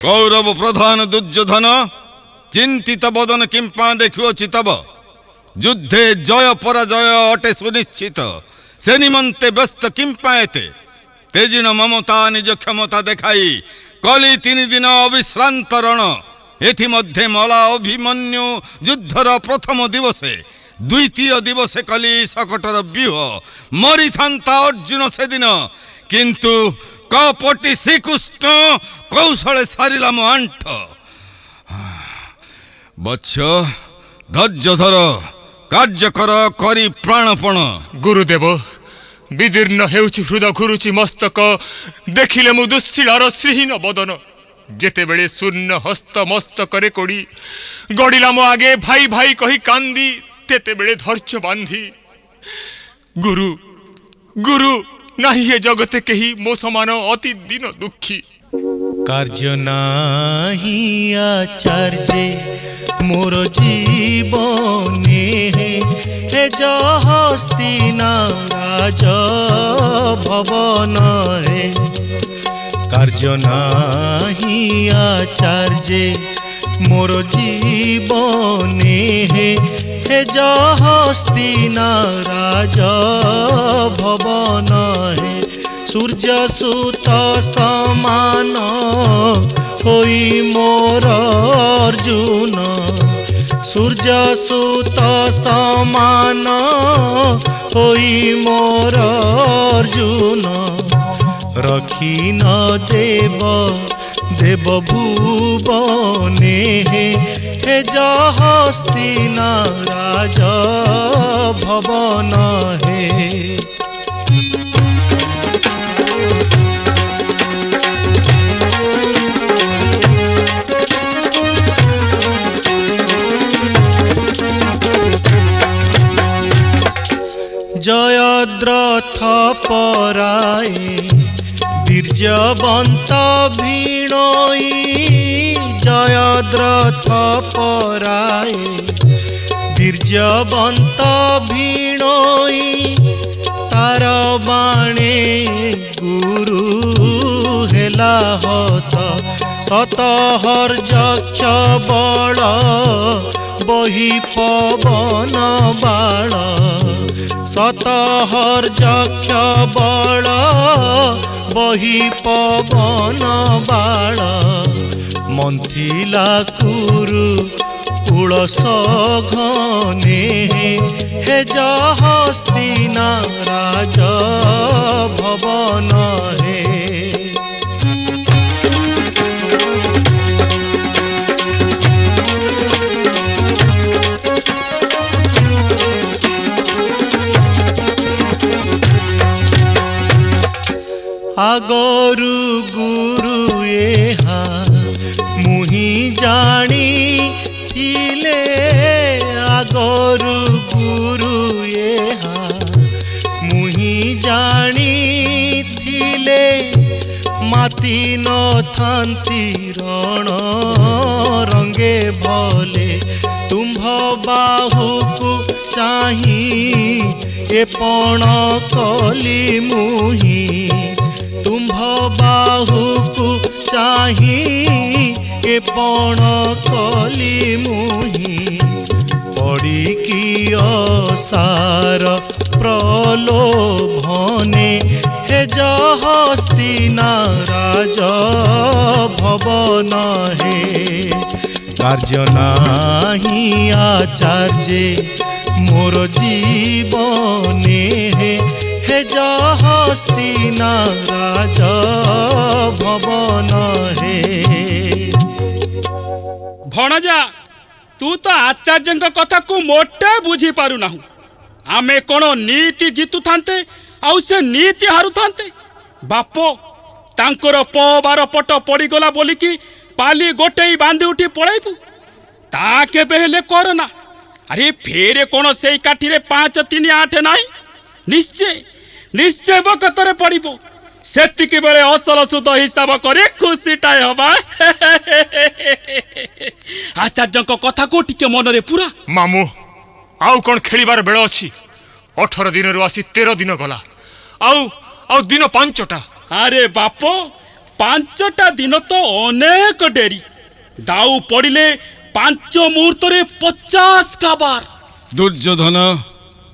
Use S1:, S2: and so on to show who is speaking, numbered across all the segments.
S1: कौरव प्रधान दुर्योधन चिंतित बदन किंपा देखुअछि तब युद्धे जय पराजय अटे सुनिश्चित से निमंते व्यस्त किंपा एते तेजिन ममता निज क्षमता देखाई कली 3 दिन अविश्रांत रण एथि मध्य मला अभिमन्यु युद्धर प्रथम दिवसे द्वितीय दिवसे कली सकटर व्यूह मरी था अर्जुन से दिन किंतु कपटी श्रीकृष्ण कौशले सारिला मो आंठ बच्छ धैर्य धर कार्य कर करी प्राणपण।
S2: गुरुदेव विदीर्ण हेउछि हृदय घुरुछि मस्तक देखिले मु दुश्शीलार श्रीहीन बदन जेते बेले शून्य हस्त मस्तक रे कोड़ी गड़िला मो आगे भाई भाई कही कांदी तेते बेले धैर्य बांधी गुरु गुरु नाही हे जगते केही मो समान अति दिन दुखी
S3: कार्य नाही आचार्य मोर जीवने हे हस्तिना राज भवन हे कार्य नाही आचार्य मोर जीवने हे हस्तिना राज भवन हे सूर्य सुत समान होई मोर अर्जुन सूर्य सुत समान होई मोर अर्जुन रखी न देव देव भुवने हे हस्तिना राज भवन हे। जयद्रथ पराए बीर्यवंत भीणोई जयद्रथ पराए बीर्यवंत भीणोई तार बाणे गुरु हेला हत शतहर्यक्ष बल बही पवन बाण शतहर्यक्ष बल बही पवन बाण मंथिला कुरु कुलस घने हे हस्तिना राज भवन हे। आगरु गुरु एहा मुहि जानी थिले आगरु गुरु एहा मुहि जानी थिले माती न थांती रण रंगे भले तुम्भ बाहु को चाही एपण कली मुही तुम्भ बाहु को चाही एपण कली मुही पड़ी की असार प्रलोभने हे हस्तिना राज भवन हे कार्य नाही आचार्य मोर जीवने हे हस्तिना राज भवन हे।
S4: भणजा तू तो आचार्य कथा को मोटे बुझी पारु नाहु आमे कोन नीति जीतु थांते आउ से नीति हारु थांते बापो तांकर बार पट पड़ी गला बोली कि पाली गोटे बांधी उठी पळाइबु ता केबे हेले करना अरे फेरे कोन सेई काठी रे 5 3 8 नाही निश्चय निश्चय बकतरे पड़िबो सेतिकी बेले असल सुध हिसाब करे खुशीटाए हबा आचार्य कथा को टिके मन रे पूरा
S2: मामू आउ कौन खेलिबार बेल अच्छी 18 दिन रु आसी 13 दिन गला आउ आउ दिन 5टा
S4: अरे बापो ପାଞ୍ଚଟା ଦିନ ତ ଅନେକ ଡେରି। ଦାଉ ପଡ଼ିଲେ 5 ମୁହୂର୍ତ୍ତରେ 50 କାବାର।
S1: ଦୁର୍ଯ୍ୟୋଧନ,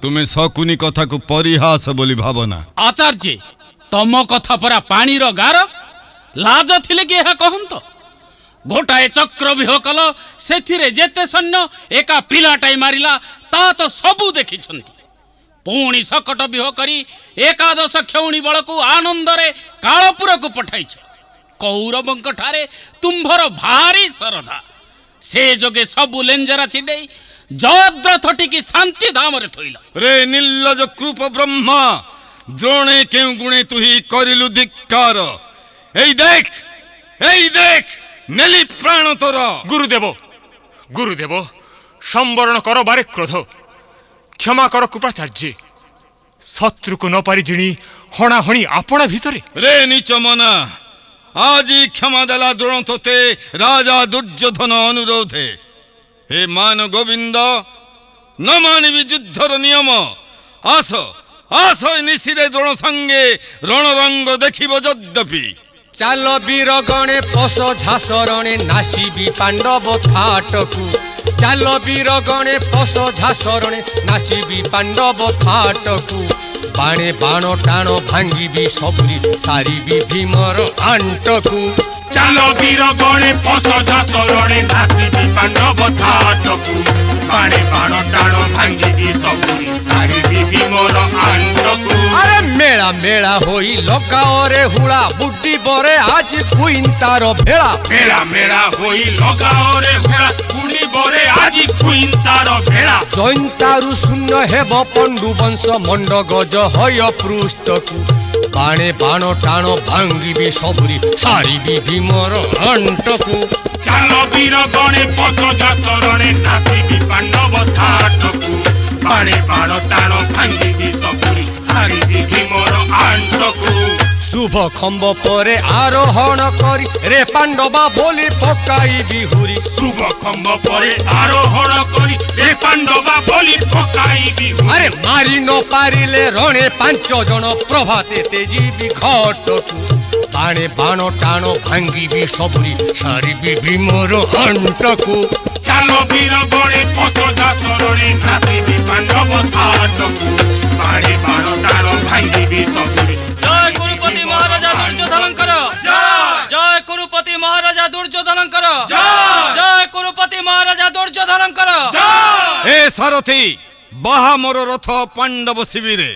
S1: ତୁମେ ଶକୁନି କଥାକୁ ପରିହାସ ବୋଲି ଭାବନା।
S5: ଆଚାର୍ଯ୍ୟ, ତମ କଥା ପରା ପାଣିର ଗାର। ଲାଜ ଥିଲେ କି ଏହା କହନ୍ତ? ଗୋଟାଏ ଚକ୍ରବ୍ୟୁହ କଲ, ସେଥିରେ ଯେତେ ସୈନ୍ୟ ଏକା ପିଲାଟାଇ ମାରିଲା ତା ତ ସବୁ ଦେଖିଛନ୍ତି। ପୁଣି ଶକଟ ବ୍ୟୁହ କରି 11 କ୍ଷୌଣୀ ବଳକୁ ଆନନ୍ଦରେ କାଳପୁରକୁ ପଠାଇଛ। କୌରବଙ୍କ ଠାରେ ତୁମ୍ଭର ଭାରି ଶ୍ରଦ୍ଧା। ସେ ଯୋଗେ ସବୁ ଲେଞ୍ଜରା ଚିଡେଇ ଜୟଦ୍ରଥ ଟିକି ଶାନ୍ତି ଧାମରେ ଥୋଇଲ।
S1: ରେ ନିର୍ଲଜ କୃପ ବ୍ରହ୍ମା, ଦ୍ରୋଣେ କେଉଁ ଗୁଣେ ତୁହି କରିଲୁ ଧିକ୍କାର। ଏଇ ଦେଖ ନେଲି ପ୍ରାଣ ତୋର।
S2: ଗୁରୁଦେବ, ସମ୍ବରଣ କର ବାରେ କ୍ରୋଧ, କ୍ଷମା କର କୃପାଚାର୍ଯ୍ୟ। ଶତ୍ରୁକୁ ନ ପାରି ଜିଣି ହଣାହଣି ଆପଣା ଭିତରେ।
S1: ରେ ନିଚ ମନା, ଆଜି କ୍ଷମା ଦେଲା ଦ୍ରୋଣ ତୋତେ ରାଜା ଦୁର୍ଯ୍ୟୋଧନ ଅନୁରୋଧେ। ହେ ମାନ ଗୋବିନ୍ଦ, ନ ମାନିବି ଯୁଦ୍ଧର ନିୟମ। ଆସ ନିଶିରେ ଦ୍ରୋଣ ସଙ୍ଗେ ରଣରଙ୍ଗ ଦେଖିବ ଯଦ୍ୟପି।
S6: ଚାଲ ବୀର ଗଣେ ପଶ ଝାସରଣେ ନାସିବି ପାଣ୍ଡବ ଥାଟକୁ। ଚାଲ ବୀର ଗଣେ ପଶ ଝାସରଣେ ନାସିବି ପାଣ୍ଡବ ଥାଟକୁ। ବାଣେ ବାଣ ଟାଣ ଭାଙ୍ଗିବି ସବୁରି ସାରିବି ଭୀମର ଆଣ୍ଟକୁ।
S2: ଚାଲ ବୀର ଗଣେ ପଶ ଝାସରଣେ ନାସିବି ପାଣ୍ଡବ ଥାଟକୁ। ବାଣେ ବାଣ ଟାଣ ଭାଙ୍ଗିବି ସବୁରି ସାରିବି ଭୀମର ଆଣ୍ଟକୁ।
S6: ଆରେ ମେଳା ମେଳା ହୋଇ ଲଗାଓରେ ହୁଳା, ବୁଡି ବରେ ଆଜି କୁଇନ୍ତାର ଭେଳା।
S2: ମେଳା ମେଳା ହୋଇ ଲଗାଓରେ ଭେଳା, ବୁଡି ବରେ ଆଜି କୁଇନ୍ତାର ଭେଳା।
S6: ଜୈନ୍ତାରୁ ଶୂନ୍ୟ ହେବ ପଣ୍ଡୁ ବଂଶ ମଣ୍ଡ ଗଜ ହୟ ପୃଷ୍ଠକୁ। ବାଣେ ବାଣ ଟାଣ ଭାଙ୍ଗିବି ସବୁରି ସାରିବି ଭୀମର ଆଣ୍ଟକୁ।
S2: ଚାଲ ବୀର ଗଣେ ପଶ ଝାସରଣେ ନାସିବି ପାଣ୍ଡବ ଥାଟକୁ। ବାଣେ ବାଣ ଟାଣ ଭାଙ୍ଗିବି ସବୁରି ସାରିବି ଭୀମର ଆଣ୍ଟକୁ।
S6: শুভ খম্ব পরে আরোহণ করি রে পাণ্ডবা বলি পকাইবি হুরি।
S2: শুভ খম্ব পরে আরোহণ করি রে পাণ্ডবা বলি পকাইবি হুরি।
S6: আরে মারি ন পারিলে রণে 5 জন প্রভাতে তেজিবি ঘটকু। বাণে বাণ টাণ ভাঙ্গিবি সবুরি সারিবি ভীমর আণ্টকু।
S2: চালো বীর গণে পশ ঝাসরণে নাসিবি পাণ্ডব থাটকু। বাণে বাণ টাণ ভাঙ্গিবি সবুরি।
S5: জয় কুরুপতি মহারাজা দুর্যোধনঙ্কর জয় কুরুপতি মহারাজা দুর্যোধনঙ্কর জয় কুরুপতি মহারাজা দুর্যোধনঙ্কর।
S1: এ সারথি, বাহা মোর রথ পাণ্ডব শিবিরে।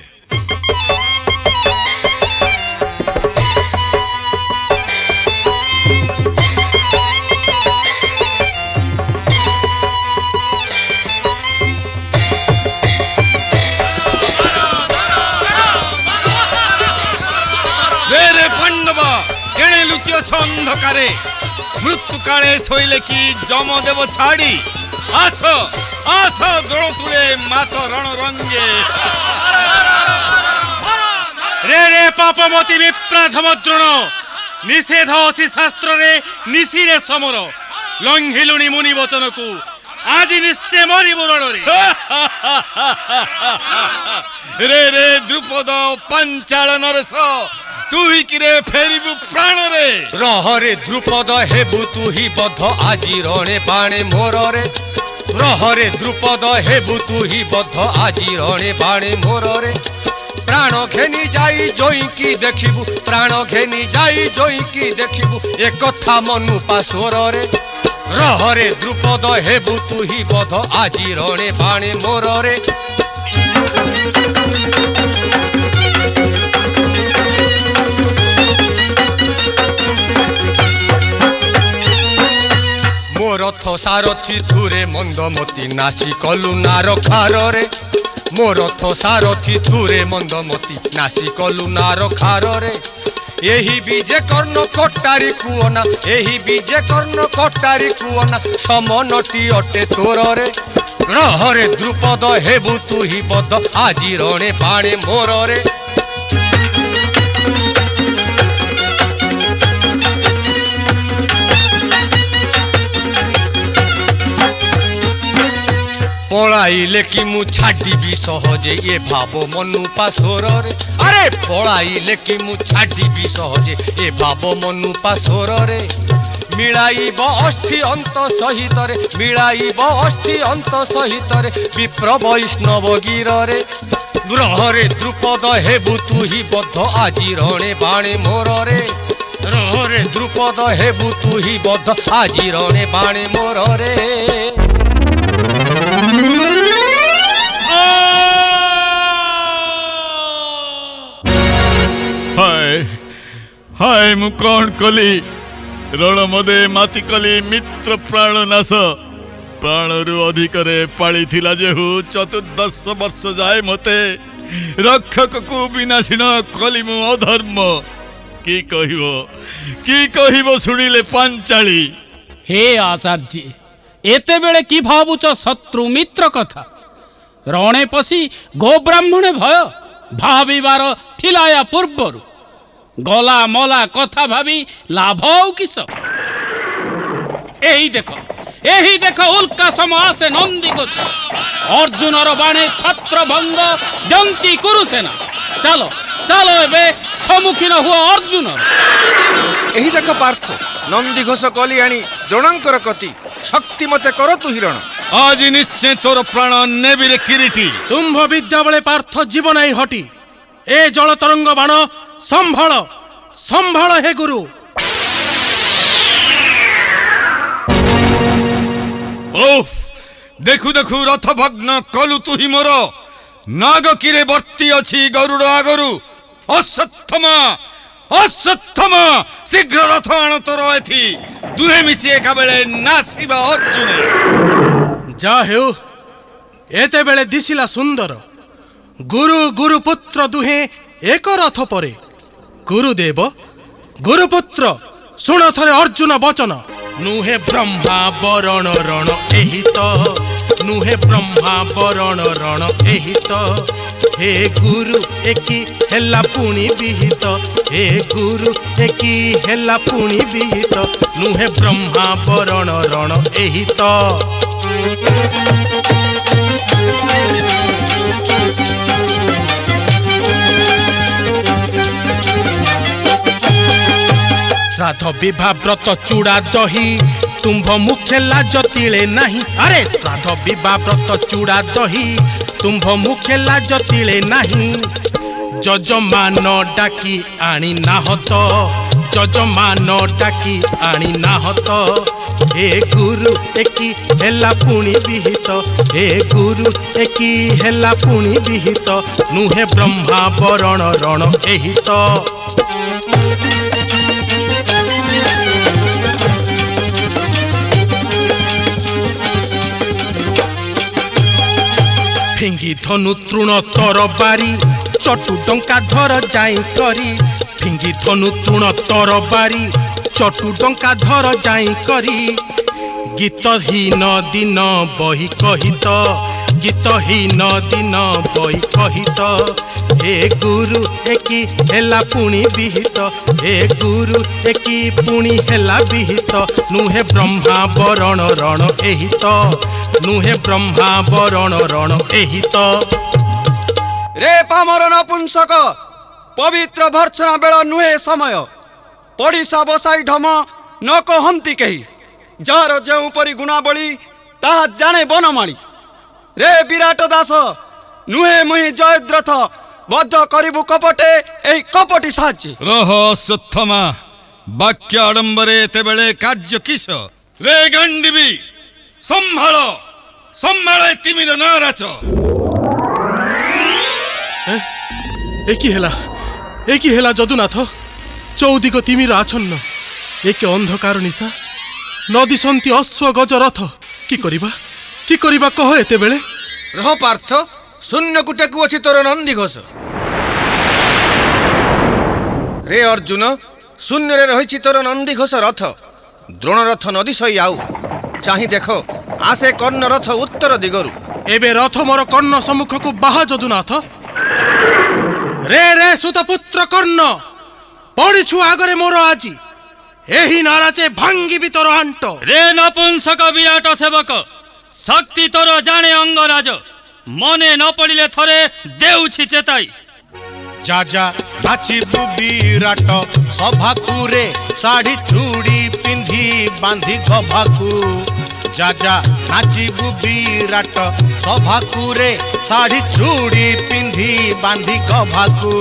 S1: রে পাণ্ডবা, কেণে লুচিয়েছ অন্ধকারে? মৃত্যু কালে শৈলে কি যম দেব ছাড়ি? আস দ্রোণ তুলে মাত রণরঙ্গে।
S4: রে রে পাপমতি বিপ্রাধম দ্রোণ, নিষেধ অছি শাস্ত্রে নিশিরে সমর। লঙ্ঘিলুনি মুনি বচনকু, আজি নিশ্চয় মরিব রণরে।
S1: রে দ্রুপদ পাঞ্চাল নরেশ, তুই কিরে ফেরিবু প্রাণরে।
S6: রহরে দ্রুপদ হেবু তুহি বদ্ধ আজি রণে বাণে মোররে। রহরে দ্রুপদ হেবু তুহি বদ্ধ আজি রণে বাণে মোররে। প্রাণ ঘেনি যাই জয়িকি দেখিবু, প্রাণ ঘেনি যাই জয়িকি দেখিবু, এ কথা মনু পাশোরে। রহরে দ্রুপদ হেবু তুহি বদ্ধ আজি রণে বাণে মোররে। মোরথ সারথি থুরে মন্দমতি নাসি কলু নার খারে। মোরথ সারথি থুরে মন্দমতি নাসি কলু নার খারে। এহি বিজে কর্ণ কটারি কুয়না, এহি বিজে কর্ণ কটারি কুয়না, সমনটি অটে তোরে। রহরে দ্রুপদ হেবু তুহি বদ্ধ আজি রণে বাণে মোররে। पळाइले कि मु छाडिबी सहजे ए भाव मनु पासोरे अरे पळाइले कि मु छाडिबी सहजे ए भाव मनु पासोरे मिलाइब अस्थि अंत सहित रे मिलाइब अस्थि अंत सहित रे विप्र वैष्णव गिरे ग्रहरे द्रुपद हेबु तु ही बद्ध आजि रणे बाणे मोर रे ग्रहरे द्रुपद हेबु तु ही बद्ध आजि रणे बाणे मोर रे
S1: हाय हाय मु कौन कली रण मदे माती कली मित्र प्राण नाश प्राणरु अधिकरे पाली थिला जेहु 14 वर्ष जाए मते रक्षक को विनाशीन कली मु अधर्म की कहिबो सुनिले पांचाली
S5: हे आचार्य एते बेले की भावुच शत्रु मित्र कथा रणे पशी गो ब्राह्मणे भय भाविबार थिलाया पूर्वरु गला मला कथा भावी लाभ आउ किस एही देख उल्का सम आसे नंदी घोष अर्जुनर बाणे छत्र भंग जंती कुरुसेना चलो चलो एबे सम्मुखीन हुआ अर्जुन
S7: एही देख पार्थ नंदी घोष कली आनी द्रोणांकर कति शक्ति मते कर तु हिरण
S1: आज निश्चय तोर प्राण नेबिरे किरीटी
S3: तुम्भ विद्या बळे पार्थ जीवन आई हटी ए जल तरंग बाण संभाळ संभाळ हे गुरु
S1: ओफ देखु देखु रथ भग्न कलु तु ही मोर नाग किरे वर्ती अछि गरुड़ आगरु अश्वत्थमा शीघ्र रथ आण तोर एथि दुहे मिसी एका बेले नासिबा अर्जुन
S3: जा हेउ एते बेले दिसिला सुंदर गुरु गुरुपुत्र दुहे एक रथ परे गुरुदेव गुरुपुत्र शुण थरे अर्जुन वचन नुहे ब्रह्मा वरण रण एहि तो नुहे ब्रह्मा वरण रण एहि तो हे गुरु एकी हेला पुणी विहित हे गुरु एकी हेला पुणी विहित नुहे ब्रह्मा वरण रण एहि तो श्राद्ध विवाह व्रत चूड़ा दही तुम्भ मुखे लाज तिले नहीं अरे श्राद्ध विवाह व्रत चूड़ा दही तुम्भ मुखे लाज तिले नहीं जजमान डाकी आनी नाहत जजमान डाकी आनी नाहत हे गुरु एकी हेला पुणी विहित हे गुरु एकी हेला पुणी विहित नुहे ब्रह्मा वरण रण एहि तो फिंगी धनु तृण तर बारी चटु डंका धर जाई करी फिंगी धनु तृण तर बारी चटु डंका धर जाई करी गीतहीन दिन बही कहित गीतहीन दिन बही कहित हे गुरु एकी हेला पुणी विहित हे गुरु एकी पुणी हेला विहित नुहे ब्रह्मा वरण रण एहि तो नुहे ब्रह्मा वरण रण एहि तो
S7: रे पामर नपुंसक पवित्र भर्सना बेला नुहे समय पड़िसा बसाई ढम न कहंती कही जार जेउ परी गुणावली ताहा जाने बनमाली रे विराट दास नुहे मुहि जयद्रथ बद्ध करिबु कपटे एही कपटी साज्य
S1: रह अश्वत्थमा वाक्य आडंबरे एते बेले कार्य किस रे गंडीबी संभाळ संभाळ तिमिर नाराच
S3: एकी हेला जदुनाथ चौदिक तिमिर आछन्न एके अंधकार निशा नदी सन्ति अश्व गज रथ की करिबा कह एते बेले
S7: रह पार्थ शून्य कुटेकु अछि तोर नंदी घोष रे अर्जुन शून्य रे रहिछि तोर नंदी घोष रथ द्रोण रथ नदी सही आउ चाहि देखो आसे कर्ण रथ उत्तर दिगरु
S3: एबे रथ मोर कर्ण सम्मुख को बाहा जदुनाथ रे सुतपुत्र कर्ण पड़िछु आगरे मोर आजी एही नाराचे भांगी भी तोर आंट
S5: रे नपुंसक विराट सेवक
S4: शक्ति तोर जाने अंगराज मने न पड़िले थरे देउछि चेताई
S8: जा जा नाचिबु विराट सभाकु रे साड़ी चूड़ी पिंधी बांधी गभाकु जा जा नाचिबु विराट सभाकु रे साड़ी चूड़ी पिंधी बांधी गभाकु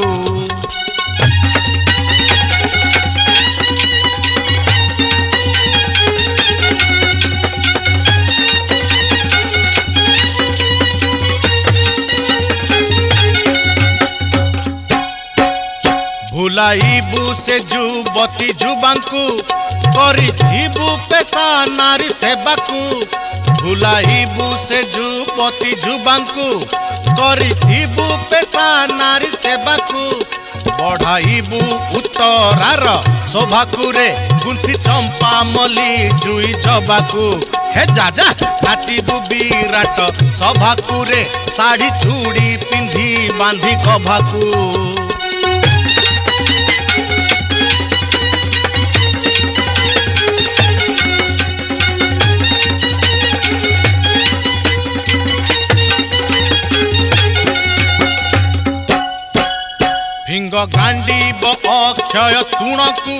S8: भुलाइबु से जुबती जुबांकु करिथिबु पेशा नारी सेवाकु भुलाइबु से जुबती जुबांकु करिथिबु पेशा नारी सेवाकु बढ़ाइबु उत्तरार शोभाकु रे गुंथि चंपा मली जुई जबाकु हे जाजा नाचिबु विराट सभाकु रे साड़ी चूड़ी पिंधी बांधी गभाकु भिंग गांडीब अक्षय तुणकु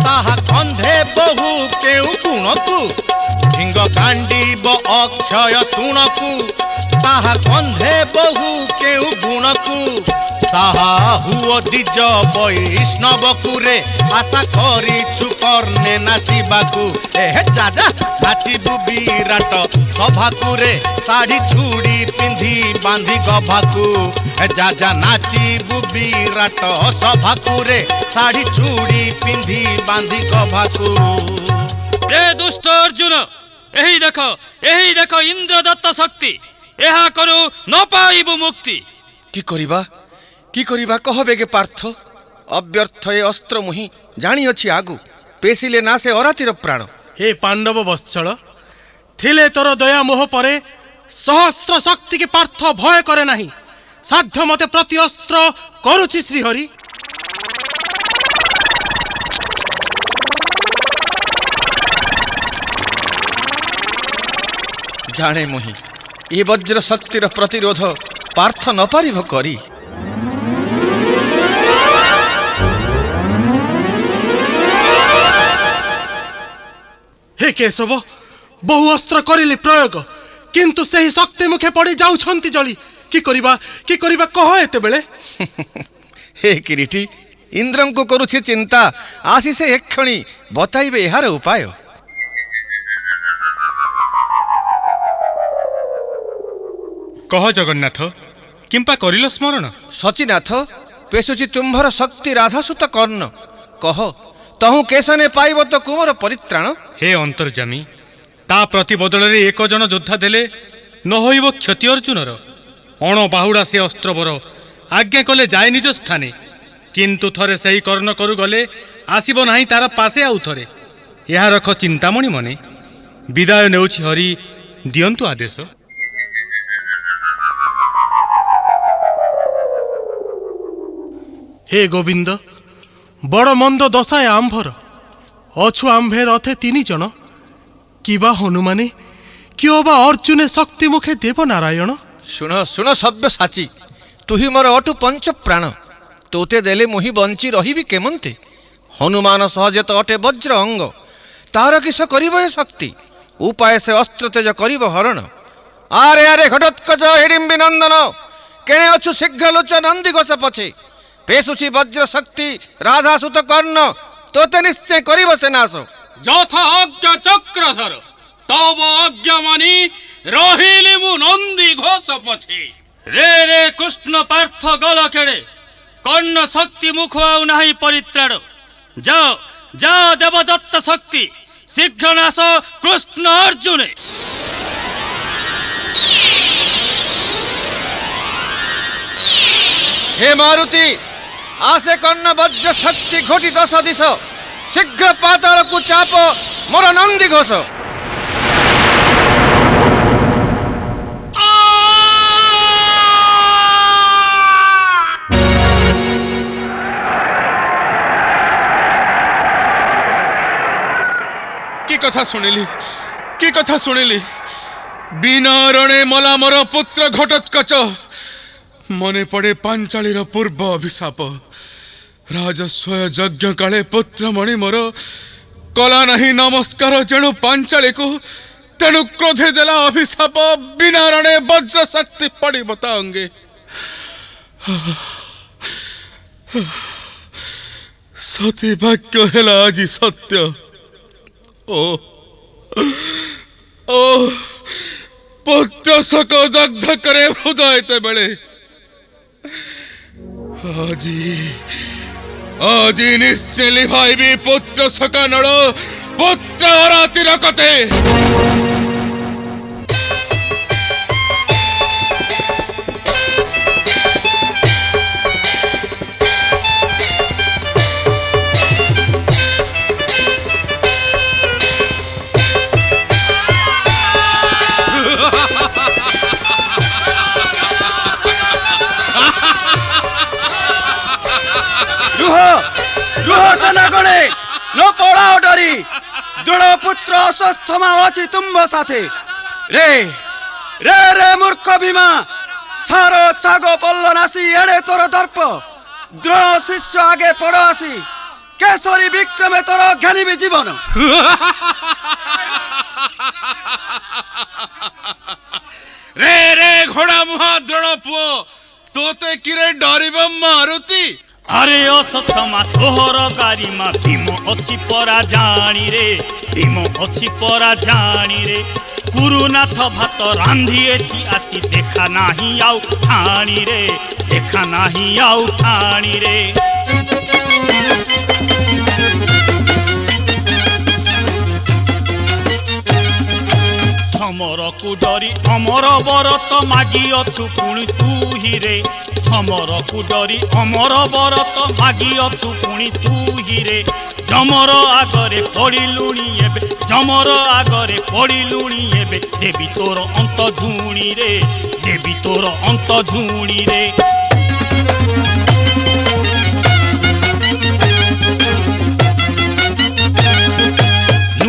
S8: ताहा कंधे बहु केउ गुणकु भिंग गांडीब अक्षय तुणकु ताहा कंधे बहु केउ गुणकु ताहा हुओ दिज वैष्णवकु रे आशा करिछु कर्णे नासिबाकु हे जाजा नाचिबु विराट सभाकु रे साड़ी चूड़ी पिंधी बांधी गभाकु हे जाजा नाचिबु विराट सभाकु रे साड़ी चूड़ी पिंधी बांधी गभाकु
S4: रे दुष्ट अर्जुन एही देखो इंद्रदत्त शक्ति एहा करू न पाइबु मुक्ति
S7: कि करिबा कह बेगे पार्थ अव्यर्थ ए अस्त्र मुहि जानी अछि आगु पेसिले ना से अरातिर प्राण
S3: हे पांडव वत्सल थिले तोर दया मोह परे सहस्र शक्ति के पार्थ भय करे नाही साध्य मते प्रति अस्त्र करुछि श्रीहरि
S7: जाने मुहि ए वज्र शक्तिर प्रतिरोध पार्थ न पारिभ करी
S3: हे केशव बहु अस्त्र करिले प्रयोग किंतु सही शक्ति मुखे पड़ी जाउछंती जली कि करिबा कह एते बेले
S7: हे किरीटी इंद्रम को करुछि चिंता आसी से एक क्षणी बताइबे एहार उपाय
S2: कह जगन्नाथ किंपा करिल स्मरण
S7: सचिनाथ पेशुची तुम्भर शक्ति राधासुत कर्ण कह तहु केशने पाइब तो कुमर परित्राण
S2: हे अंतर्जामी ता प्रति बदलरे एक जन योद्धा देले न होइब क्षति अर्जुनर अण बाहुड़ा से अस्त्रवर आज्ञा कले जाए निज स्थाने किंतु थरे सही कर्ण करू गले आसीब नाही तार पासे आउ थरे या रख चिंतामणि मने विदाय नेउछि हरि दियंतु आदेश
S3: हे गोविंद बड़ मंद दशाए आंभर अछु आंभे रथे 3 जन किबा हनुमाने किओबा अर्जुने शक्ति मुखे देव नारायण
S7: शुण सभ्य साची तुही मोर अटु पंच प्राण तोते देले मुहि बंची रहिबी केमंते हनुमान सहजे तो अटे वज्र अंग तार किस करिब ए शक्ति उपाय से अस्त्र तेज करिब हरण आरे घटोत्कच हिडिम्बी नंदन केणे अछु शीघ्र लोच नंदी घोष पछे पेशुची वज्र शक्ति राधासुत कर्ण तोते निश्चय करिब से नाश
S4: যথা অজ্ঞ চক্রধর তব অজ্ঞ মানি রহিলি মু নন্দী ঘোষ পছে রে রে কৃষ্ণ পার্থ গল কেড়ে কর্ণ শক্তি মুখ আউ নাহি পরিত্রাণ যাও যাও দেবদত্ত শক্তি শীঘ্র নাশ কৃষ্ণ অর্জুনে
S7: हे मारुति आसे कर्ण वज्र शक्ति घोटी 10 दिश शीघ्र पाताल को चाप मोर नंदी घोष
S1: की कथा शुणिली বিনা রণে মলা মোর পুত্র ঘটোৎকচ মনে পড়ে পাঞ্চালীর পূর্ব অভিশাপ রাজস্বয় যজ্ঞ কালে পুত্রমণি মোর কলা নাহি নমস্কার যেণু পাঞ্চালীକୁ তেণু ক্ରୋধে ଦେଲା ଅଭିଶାପ ବିନା ରଣେ ବଜ୍ର ଶକ୍ତି ପଡ଼ିବ ତା ଅଙ୍ଗେ ସତୀ ଭାଗ୍ୟ ହେଲା ଆଜି ସତ୍ୟ ଓ পুত্র শোক দগ্ধ করে হৃদয় তেবেলে আজি নিশ্চয় লিভাইবি পুত্র শোক নল পুত্র রাতির কতে
S7: সেনাগণে ন পড়াও ডরি দৃঢ় পুত্র অস্বস্থমা অছি তুম্ভ সাথে রে রে রে মূর্খ ভীমা ছাড়ো ছাগো পল্ল নাসি এড়ে তোর দর্প দৃঢ় শিষ্য আগে পড় আসি কেশরী বিক্রমে তোর ঘানিবি জীবন
S1: রে রে ঘোড়া মুহা দ্রোণ পুଅ তোতে কিরে ডরিব মারুতি
S4: আরে অসতমা তোহর গারিমা ভীম অছি পরা জানি রে ভীম অছি পরা জানি রে গুরুনাথ ভাত রান্ধি এটি আসি দেখা নাহি আউ ঠানি রে দেখা নাহি আউ ঠানি রে সমরকু ডরি অমর বরত মাগি অছু পুଣି তু হিরে সমরকু ডরি অমর বরত মাগি অছু পুଣି তু হিরে যমর আগরে পড়িলুଣି এবে যমর আগরে পড়িলুଣି এবে দেবী তোর অন্ত ঝুণি রে দেবী তোর অন্ত ঝুণি রে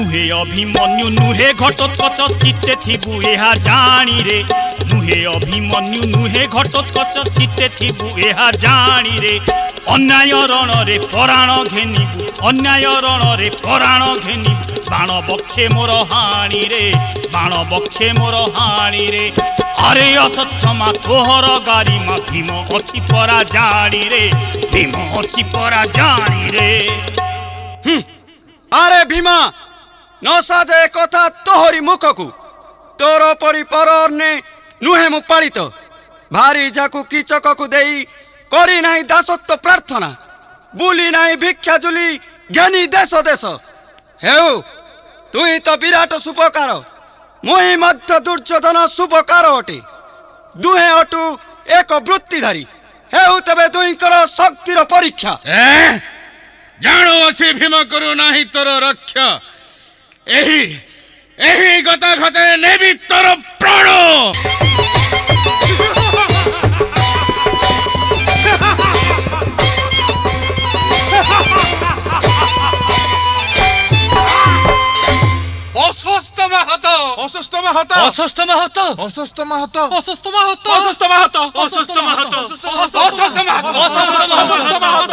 S4: নুহে অভিমন্যু নুহে ঘটোৎকচ চিত্তে থিবু এহা জানি রে নুহে অভিমন্যু নুহে ঘটোৎকচ চিত্তে থিবু এহা জানি রে অন্যায় রণরে পরাণ ঘেনিবু অন্যায় রণরে পরাণ ঘেনিবু বাণ বক্ষে মোর হানি রে বাণ বক্ষে মোর হানি রে আরে অসত্যমা তোহর গারিমা ভীম অছি পরা জানি রে ভীম অছি পরা জানি রে
S7: আরে ভীমা ন সাজে কথা তোহরি মুখকু তোর পরি পরনে নুহে মু পালিত ভারি যাকু কিচককু দেই করি নাই দাসত্ব প্রার্থনা বুলি নাই ভিক্ষা জুলি জ্ঞানী দেশ দেশ হেউ তুই তো বিরাট সুপকার মুই মধ্য দুর্যোধন সুপকার অটে দুহে অটু এক বৃত্তিধারী হেউ তেবে দুইঙ্কর শক্তির পরীক্ষা
S1: জাণু অছি ভীম করু নাহি তোর রক্ষা ଏହି ଏହି ଗତା ଘତେ ନେବି ତୋର ପ୍ରାଣ
S2: অসুস্থ মাহাত
S8: অসুস্থ মাহাত
S2: অসুস্থ মাহাত
S8: অসুস্থ মাহাত
S2: অসুস্থ মাহাত অসুস্থ মাহাত অসুস্থ মাহাত অসুস্থ মাহাত অসুস্থ মাহাত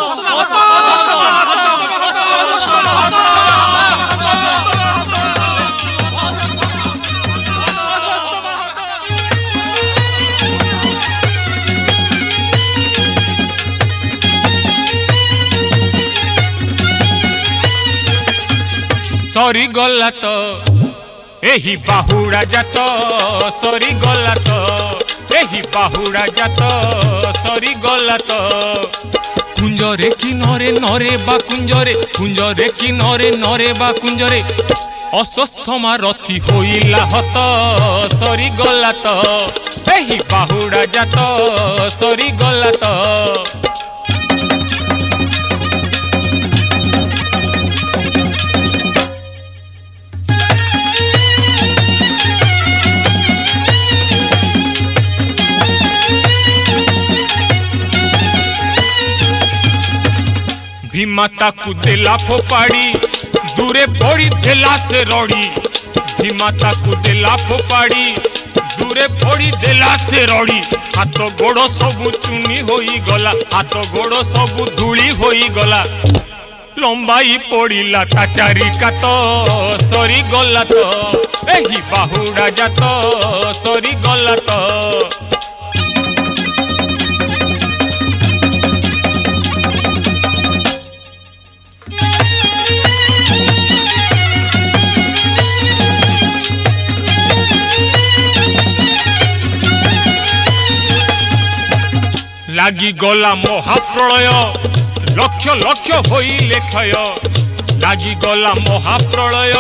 S2: সরি গলা তো ଏହି ବାହୁଡ଼ା ଜାତ ସରିଗଲା ତ ଏହି ବାହୁଡ଼ା ଜାତ ସରିଗଲା ତ କୁଞ୍ଜରେ କି ନରେ ନରେ ବା କୁଞ୍ଜରେ କି ନରେ ବା କୁଞ୍ଜରେ ଅସ୍ୱସ୍ଥମା ରଥି ହୋଇଲା ହତ ସରିଗଲା ତ ଏହି ବାହୁଡ଼ା ଜାତ ସରିଗଲା ତ ଭୀମା ତାକୁ ଦେଲା ଫୋପାଡ଼ି ଦୂରେ ପଡ଼ି ଦେଲା ସେ ରଡ଼ି भीमा ताकू देला फोपाड़ी दूरे पड़ी देला से रड़ी हाथ गोड़ सबु चुनी होई गला हाथ गोड़ सबु धूली होई गला लंबाई पड़िला ता चारि कात सरी गला तो एही बाहुडा जात सरी गला तो लागी गला महाप्रलय लक्ष लक्ष होइले क्षय लागी गला महाप्रलय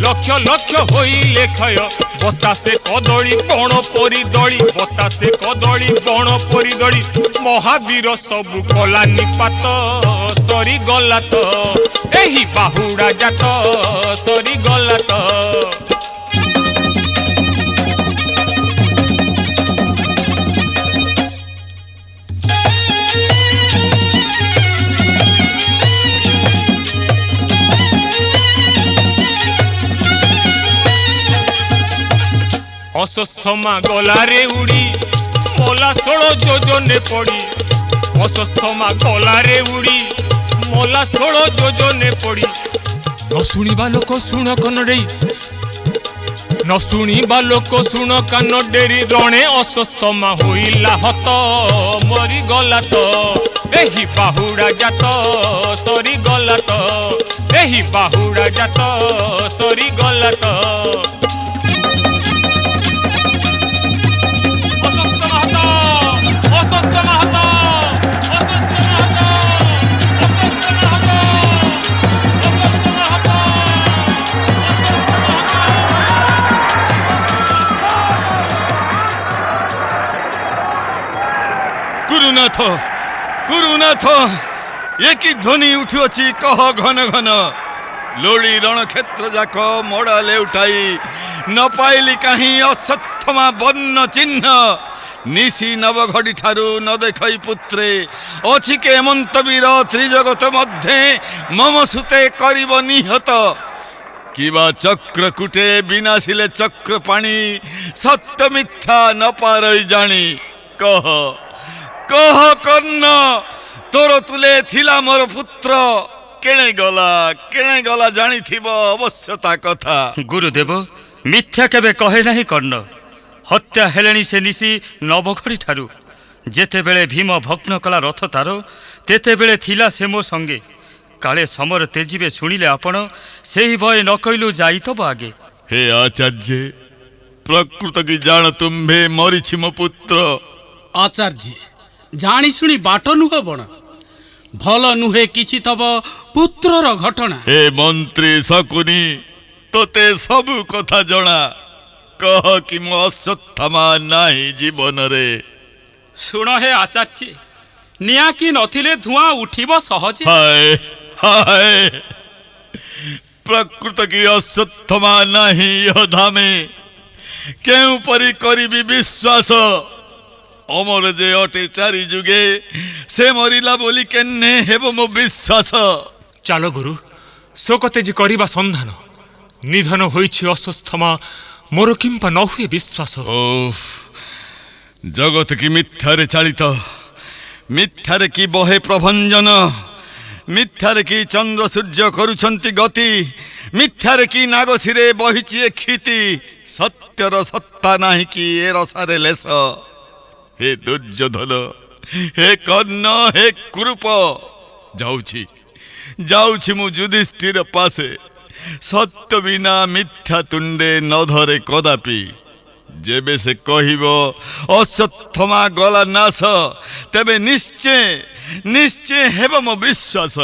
S2: लक्ष लक्ष होइले क्षय बतासे कदली बण परी दली बतासे कदली बण परी दली महावीर सबु कला निपात सरी गला तो एही बाहुडा जात सरी गला तो অসস্থমা গলারে উড়ি মোলা 16 যোজনে পড়ি অসস্থমা গলারে উড়ি মোলা 16 যোজনে পড়ি ন শুনিবা লোক শুণ কনডেই ন শুনিবা লোক শুণ কান ডেরি রণে অসস্থমা হইলা হত মরি গলা তো এহি বাহুড়া জাত সরি গলা তো এহি বাহুড়া জাত সরি গলা তো
S1: गुरुनाथ गुरुनाथ एक ध्वनि उठुअछि कह घन घन लोड़ी रणक्षेत्र जाक मोड़ा लेउटाई न पाइली कहीं अश्वत्थमा वर्ण चिन्ह निशी नवघड़ी ठारू न देखई पुत्रे अछि के हेमंत वीर त्रिजगत मध्य मम सुते करिब निहत किबा चक्र कुटे विनाशिले चक्र पाणी सत्य मिथ्या न पारई जानी कह कह कर्ण तोर तुले थिला मोर पुत्र केणे गला जानी थिबो अवश्यता कथा
S4: गुरुदेव मिथ्या केबे कहे नाही कर्ण हत्या हेलेनी से निशी नवघड़ी ठारू जेते बेले भीम भग्न कला रथ तार तेते बेले थिला से मो संगे काले समर तेजिबे सुनिले आपण सेही भय न कइलु जाई तो आगे
S1: हे आचार्य प्रकृत की जान तुम्भे मरिछि मो पुत्र
S5: आचार्य जानी सुनी बाट नुह बण भल नुहे किछि तब पुत्रर घटना
S1: हे मंत्री शकुनी तोते सब कथा जणा कह कि मो अश्वत्थामा नाही जीवन रे
S4: शुण हे आचार्य निया कि नथिले धुआं उठिब सहजे
S1: हाय हाय प्रकृत की अश्वत्थामा नाही योधामे केउ परि करिबी विश्वास अमर जे अटे चारि जुगे से मरिला बोली केन्ने हेबो मो विश्वास
S2: चलो गुरु शोकते जी करिबा संधान निधन होइछि अश्वत्थामा मोर किंपा न हुए विश्वास
S1: ओफ जगत की मिथ्यारे चालित मिथ्यारे की बहे प्रभंजन मिथ्यारे की चंद्र सूर्य करुछंती गति मिथ्यारे की नागशिरे बहिछि क्षिति सत्यर सत्ता नाही कि ए रसारे लेस हे दुर्योधन हे कर्ण हे कुरूप जाउछि मु युधिष्ठिर पासे सत्य बिना मिथ्या तुंडे न धरे कदापि जेबे से कहिबो अश्वत्थामा गला नाश तेबे निश्चय निश्चय हेबो मो विश्वास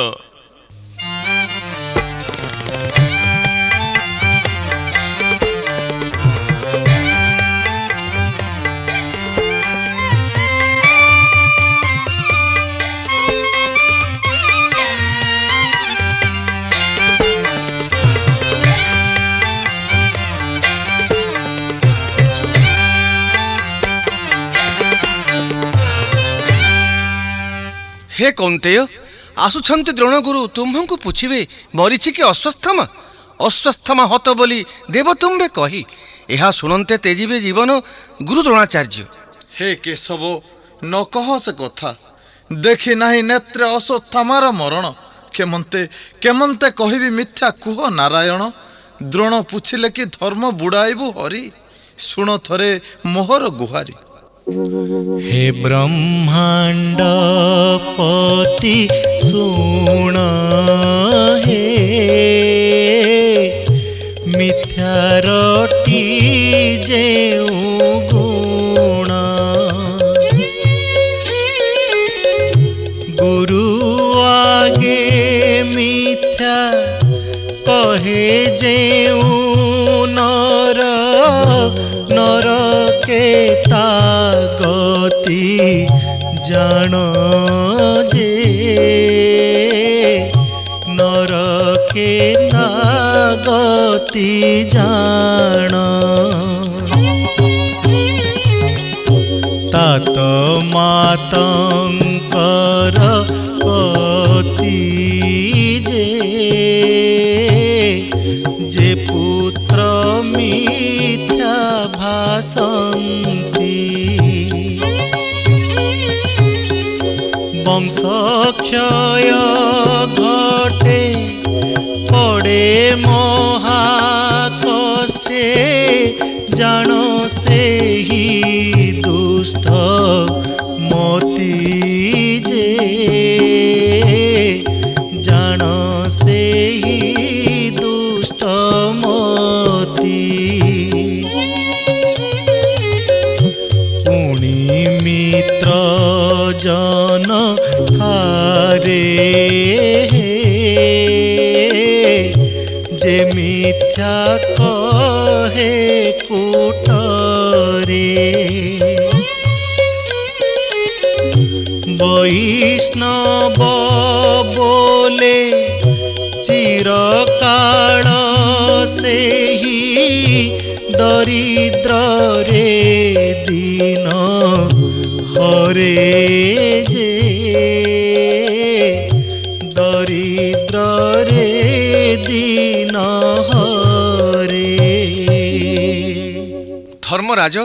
S6: हे कौंतेय आसुछंती द्रोणगुरु तुम्हंकु पुछिबे मरिछि कि अश्वत्थामा ଅଶ୍ୱତ୍ଥମା ହତ ବୋଲି ଦେବ ତୁମ୍ଭେ କହି ଏହା ଶୁଣନ୍ତେ ତେଜିବେ ଜୀବନ ଗୁରୁ ଦ୍ରୋଣାଚାର୍ଯ୍ୟ।
S8: ହେ କେଶବ, ନ କହ ସେ କଥା। ଦେଖି ନାହିଁ ନେତ୍ରେ ଅଶ୍ୱତ୍ଥାମାର ମରଣ। କେମନ୍ତେ କହିବି ମିଥ୍ୟା କୁହ ନାରାୟଣ। ଦ୍ରୋଣ ପୁଛିଲେ କି ଧର୍ମ ବୁଡ଼ାଇବୁ ହରି। ଶୁଣ ଥରେ ମୋହର ଗୁହାରି।
S9: हे ब्रह्मांडपति सुण हे मिथ्यारटी जेउ गुण गुरु आगे मिथ्या कहे जेउ नर नरके गति जान जे नरके गति जान तात मातंकर कति जे पुत्र मिथ्या भाषन्ति वंशक्षय घटे पड़े महाकष्टे जानो से ही दुष्ट मति जे जानो से ही दुष्ट मति पुणी मित्र जन हारे जे मिथ्या कहे कुटरे वैष्णव बोले चिरकाल से ही दरिद्र रे दीन हरे जे दरिद्र रे दीन हरे।
S6: ଧର୍ମରାଜ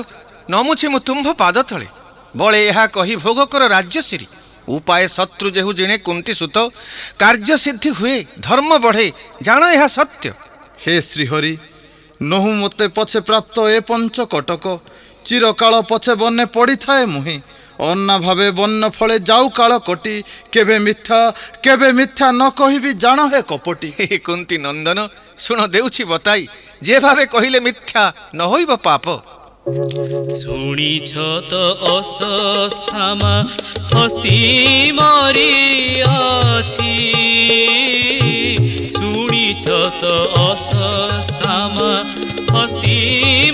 S6: ନମୁଛି ମୁଁ ତୁମ୍ଭ ପାଦ ତଳେ ବଳେ ଏହା କହି ଭୋଗ କର ରାଜ୍ୟଶ୍ରୀ। ଉପାୟ ଶତ୍ରୁ ଯେହୁ ଜିଣେ କୁନ୍ତି ସୁତ କାର୍ଯ୍ୟ ସିଦ୍ଧି ହୁଏ ଧର୍ମ ବଢ଼େ ଜାଣ ଏହା ସତ୍ୟ।
S8: ହେ ଶ୍ରୀହରି, ନହୁ ମୋତେ ପଛେ ପ୍ରାପ୍ତ ଏ ପଞ୍ଚ କଟକ। ଚିରକାଳ ପଛେ ବନେ ପଡ଼ିଥାଏ ମୁହିଁ। ଅନ୍ନା ଭାବେ ବନ୍ନ ଫଳେ ଯାଉ କାଳ କଟି। କେବେ ମିଥ୍ୟା ନ କହିବି ଜାଣ ହେ କପଟି।
S6: ହେ କୁନ୍ତି ନନ୍ଦନ ଶୁଣ ଦେଉଛି ବତାଇ ଯେ ଭାବେ କହିଲେ ମିଥ୍ୟା ନ ହୋଇବ ପାପ।
S10: শুনিছ তো অশ্বত্থামা হস্তি মরিয়াছি শুনিছ তো অশ্বত্থামা হস্তি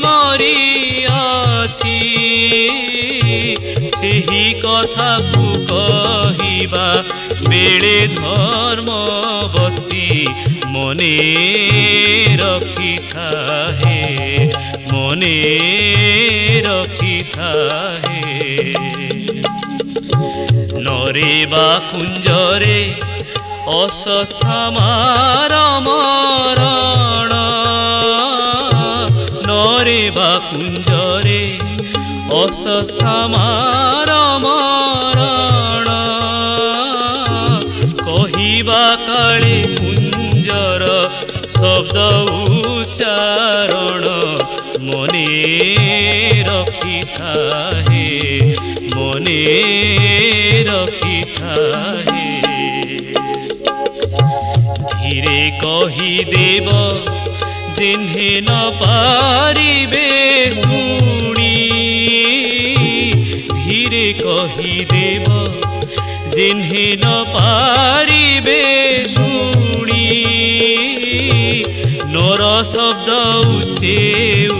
S10: মরিয়াছি ସେହି କଥାକୁ କହିବା ବେଳେ ଧର୍ମ ବଚି ମନେ ରଖିଥା ହେ ମନେ ରଖିଥା ହେ। ନରେ ବା କୁଞ୍ଜରେ ଅଶ୍ୱତ୍ଥାମାର ମରଣ ନରେ ବା କୁଞ୍ଜରେ ଅଶ୍ୱତ୍ଥାମାର ମରଣ କହିବା କାଳେ କୁଞ୍ଜର ଶବ୍ଦ ଉଚ୍ଚାରଣ ମନେ ରଖିଥା ହେ ମନେ ରଖିଥା ହେ। ଧୀରେ କହିଦେବ ଯେହ୍ନେ ନ ପାରିବେ ଶୁଣି ଧୀରେ କହିଦେବ ଯେହ୍ନେ ନ ପାରିବେ ଶୁଣି ନର ଶବ୍ଦ ଉଚ୍ଚେ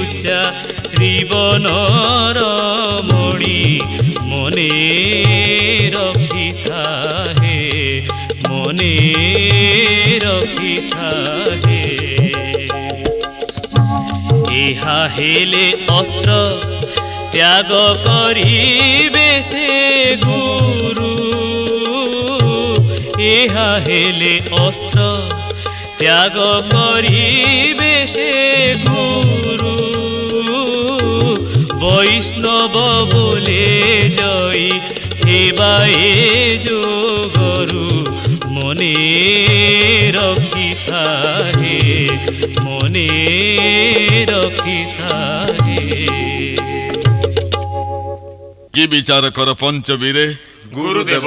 S10: ଉଚ୍ଚାରିବ ନର ମଣି ମନେ ରଖିଥା ହେ ମନେ ରଖିଥା ହେ। ଏହା ହେଲେ ଅସ୍ତ୍ର ତ୍ୟାଗ କରିବେ ସେ ଗୁରୁ ଏହା ହେଲେ ଅସ୍ତ୍ର ত্যাগ করিবে সে গুরু বৈষ্ণব বলে জয়ী হেবায়ে যোগরু মনে রখিথা হে মনে রখিথা হে।
S1: কি বিচার কর পঞ্চবীরে
S8: গুরুদেব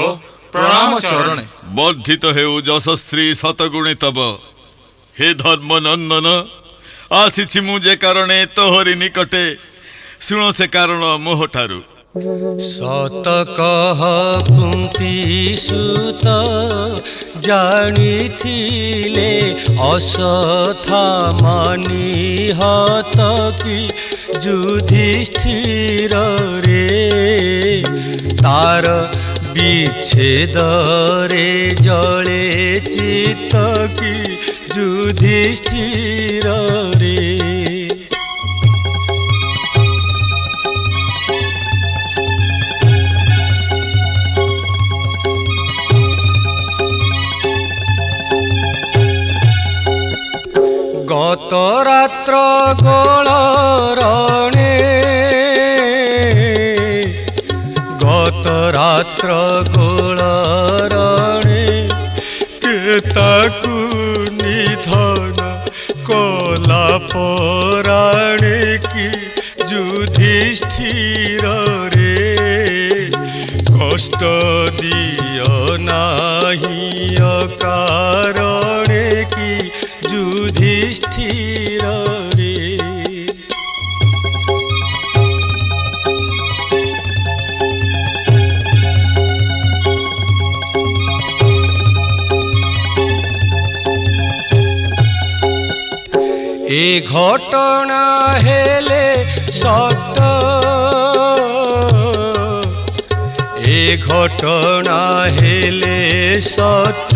S8: প্রଣାମ চরণে।
S1: ବର୍ଦ୍ଧିତ ହେଉ ଯଶଶ୍ରୀ ଶତଗୁଣୀ ତବ। ହେ ଧର୍ମ ନନ୍ଦନ ଆସିଛି ମୁଁ ଯେ କାରଣେ ତୋହରି ନିକଟେ ଶୁଣ ସେ କାରଣ ମୋହଠାରୁ।
S6: ସତ କହ କୁନ୍ତି ସୁତ ଜାଣିଥିଲେ ଅସଥା ମାନି ହତ କି ଯୁଧିଷ୍ଠିର ରେ ତାର ବିଚ୍ଛେଦରେ ଜଳେ ଚିତ କି ଯୁଧିଷ୍ଠିର ରେ। গত রাত্র গোল রণে গত রাত্র গোল রণে কে তাকু নিধন কলা পরাণে কি যুধিষ্ঠির রে কষ্ট দিও নাহি কারণে কি যুধিষ্ঠির রে। এ ঘটনা হেলে সত্য এ ঘটনা হেলে সত্য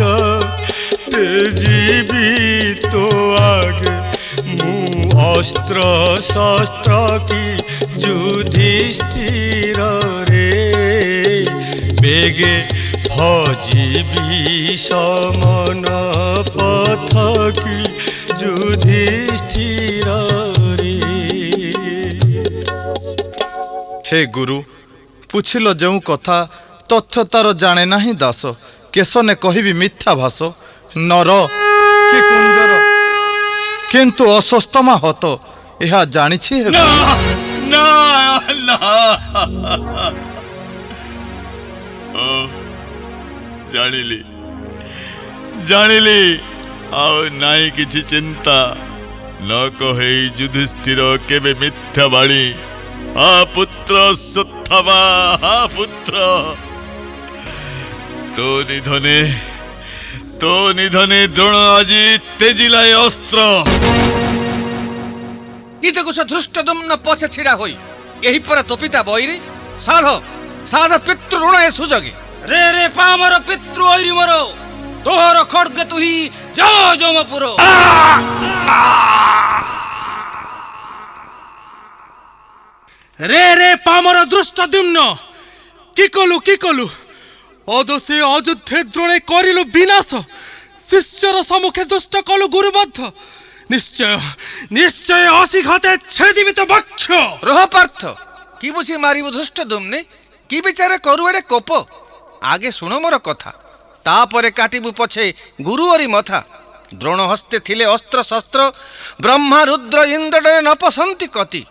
S6: জীবি তো আগে মু অস্ত্র শস্ত্র কি যুধিষ্ঠির রে বেগে ভজিবি সমন পথ কি যুধিষ্ঠির রে।
S8: হে গুরু পুছিল ଯେଉଁ କଥା ତଥ୍ୟ ତାର ଜାଣେ ନାହିଁ ଦାସ କେଶନେ କହିବି ମିଥ୍ୟା ଭାଷ ନର କି କୁଞ୍ଜର କିନ୍ତୁ ଅଶ୍ୱସ୍ତମା ହତ ଏହା ଜାଣିଛି ହେବ।
S1: ନା ନା ଓ ଜାଣିଲି ଜାଣିଲି ଆଉ ନାହିଁ କିଛି ଚିନ୍ତା ନ କହେଇ ଯୁଧିଷ୍ଠିର କେବେ ମିଥ୍ୟା ବାଣୀ। ହା ପୁତ୍ର ଅଶ୍ୱତ୍ଥାମା ହା ପୁତ୍ର ତୋ ନିଧନେ ଦ୍ରୋଣ ଆଜି ତେଜିଲାଏ ଅସ୍ତ୍ର।
S7: ଇଦକୁ ସେ ଧୃଷ୍ଟଦ୍ୟୁମ୍ନ ପଛେ ଛିଡ଼ା ହୋଇ ଏହି ପରା ତୋ ପିତା ବୈରୀ ସାଧ ସାଧ ପିତୃ ଋଣ ଏ ସୁଯୋଗୀ।
S4: ରେ ରେ ପାମର ପିତୃ ଐରି ମୋର ତୋହର ଖଡ୍ଗ ତୁହି ଜୟ ଯମପୁର।
S3: রে রে পামর দৃষ্টদ্যুম্ন কি কলু অদোষে অযুদ্ধে দ্রোণে করিলু বিনাশ শিষ্যর সম্মুখে দুষ্ট কলু গুরুবদ্ধ নিশ্চয় নিশ্চয় অশিঘাতে ছেদিবি তো বক্ষ।
S7: রহ পার্থ কি বুঝি মারিবু ধৃষ্টদ্যুম্নে কি বিচারে করু এড়ে কোপ। আগে শুণ মোর কথা তাপরে কাটিবু পছে গুরুওরি মথা। দ্রোণ হস্তে থিলে অস্ত্র শস্ত্র ব্রহ্মা রুদ্র ইন্দ্রডরে ন পশন্তি কতি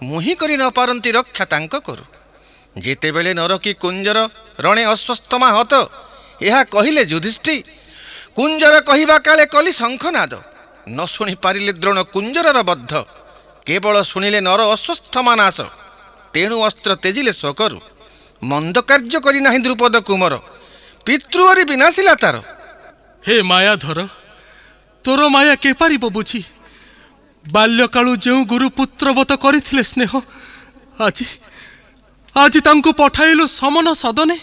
S7: মুহি করি ন পারନ୍ତି রক্ষা তাঙ্ক করু। যেতেবেলে নর কি কুঞ্জর রণে অস্বস্থমা হত ଏହା କହିଲେ ଯୁଧିଷ୍ଠି କୁଞ୍ଜର କହିବା କାଳେ କଲି ଶଙ୍ଖନାଦ। ନ ଶୁଣି ପାରିଲେ ଦ୍ରୋଣ କୁଞ୍ଜରର ବଦ୍ଧ କେବଳ ଶୁଣିଲେ ନର ଅସ୍ୱସ୍ଥମା ନାଶ। ତେଣୁ ଅସ୍ତ୍ର ତେଜିଲେ ସ୍ୱକରୁ ମନ୍ଦ କାର୍ଯ୍ୟ କରି ନାହିଁ ଦ୍ରୁପଦ କୁମର ପିତୃଅରି ବିନାଶିଲା ତାର।
S3: হে মায়াধর তোর মায়া কে পারিব বুঝি বাল্যকাଳୁ ଯେଉଁ ଗୁରୁ ପୁତ୍ରବତ କରିଥିଲେ ସ୍ନେହ ଆଜି ଆଜି ତାଙ୍କୁ ପଠାଇଲୁ ସମନ ସଦନେ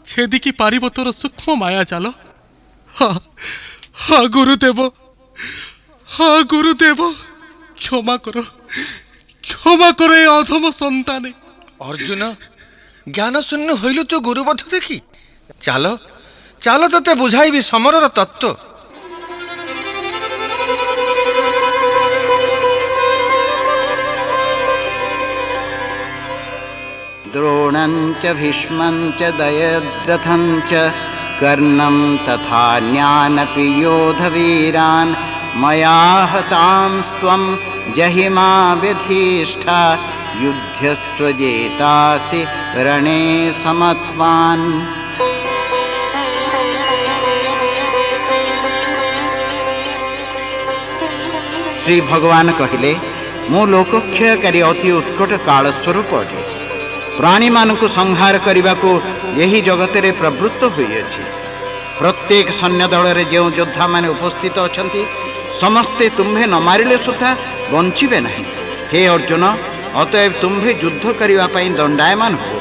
S3: ଛେଦିକି ପାରିବ ତୋର ସୂକ୍ଷ୍ମ ମାୟା ଜାଲ। ହଁ ଗୁରୁଦେବ କ୍ଷମା କର ଏ ଅଧମ ସନ୍ତାନେ।
S7: ଅର୍ଜୁନ ଜ୍ଞାନ ଶୂନ୍ୟ ହୋଇଲୁ ତୁ ଗୁରୁବଧ ଦେଖି ଚାଲ ଚାଲ ତତେ ବୁଝାଇବି ସମରର ତତ୍ତ୍ୱ।
S11: द्रोणञ्च भीष्मञ्च दयद्रथञ्च कर्णं तथान्यानपि योधवीरान् मया हतांस्त्वं जहिमा व्यधिष्ठा युध्यस्व जेतासि रणे समत्वान्। श्री भगवान कहले मु लोकक्षयकारी अति उत्कट काल स्वरूप अटे। प्राणी मानकु संहार करने को यही जगत रे प्रवृत्त होइछि। प्रत्येक सैन्य दल रे जो योद्धा माने उपस्थित अछंती समस्ते तुम्हें न मारिले सुद्धा बंचिबे नहीं। हे अर्जुन, अतएव तुम्हें युद्ध करने पाई दंडायमान हो,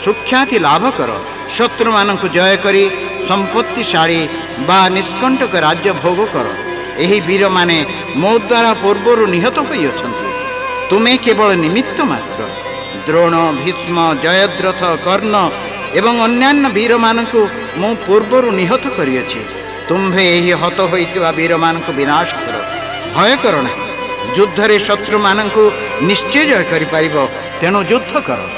S11: सुख्याति लाभ कर, शत्रु मानकु जय करी संपत्तिशाली बा निष्कंटक राज्य भोग कर। एही वीर माने मो द्वारा पूर्वर निहत होई अछंती। तुमे केवल निमित्त मात्र। द्रोण, भीष्म, जयद्रथ, कर्ण एवं अन्यान्य वीर मानकु मो पूर्वर निहत करियछि। तुम्भे एही हत होइथिबा वीर मानकु विनाश कर, भय कर नहीं। युद्ध रे शत्रु मानकु निश्चय जय करि पारिबो, तेणु युद्ध कर।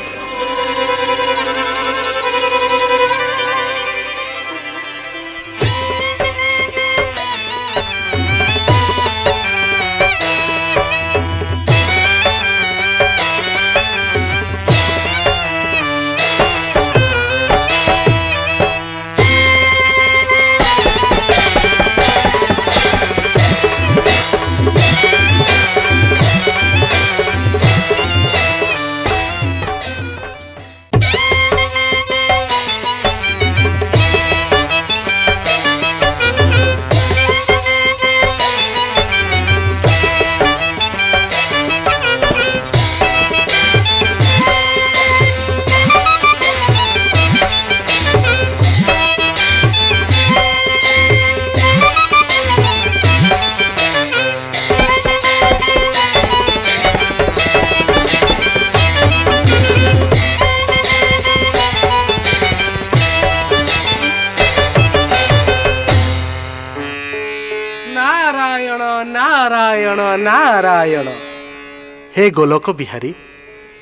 S3: नारायण नारायण। हे गोलोक बिहारी,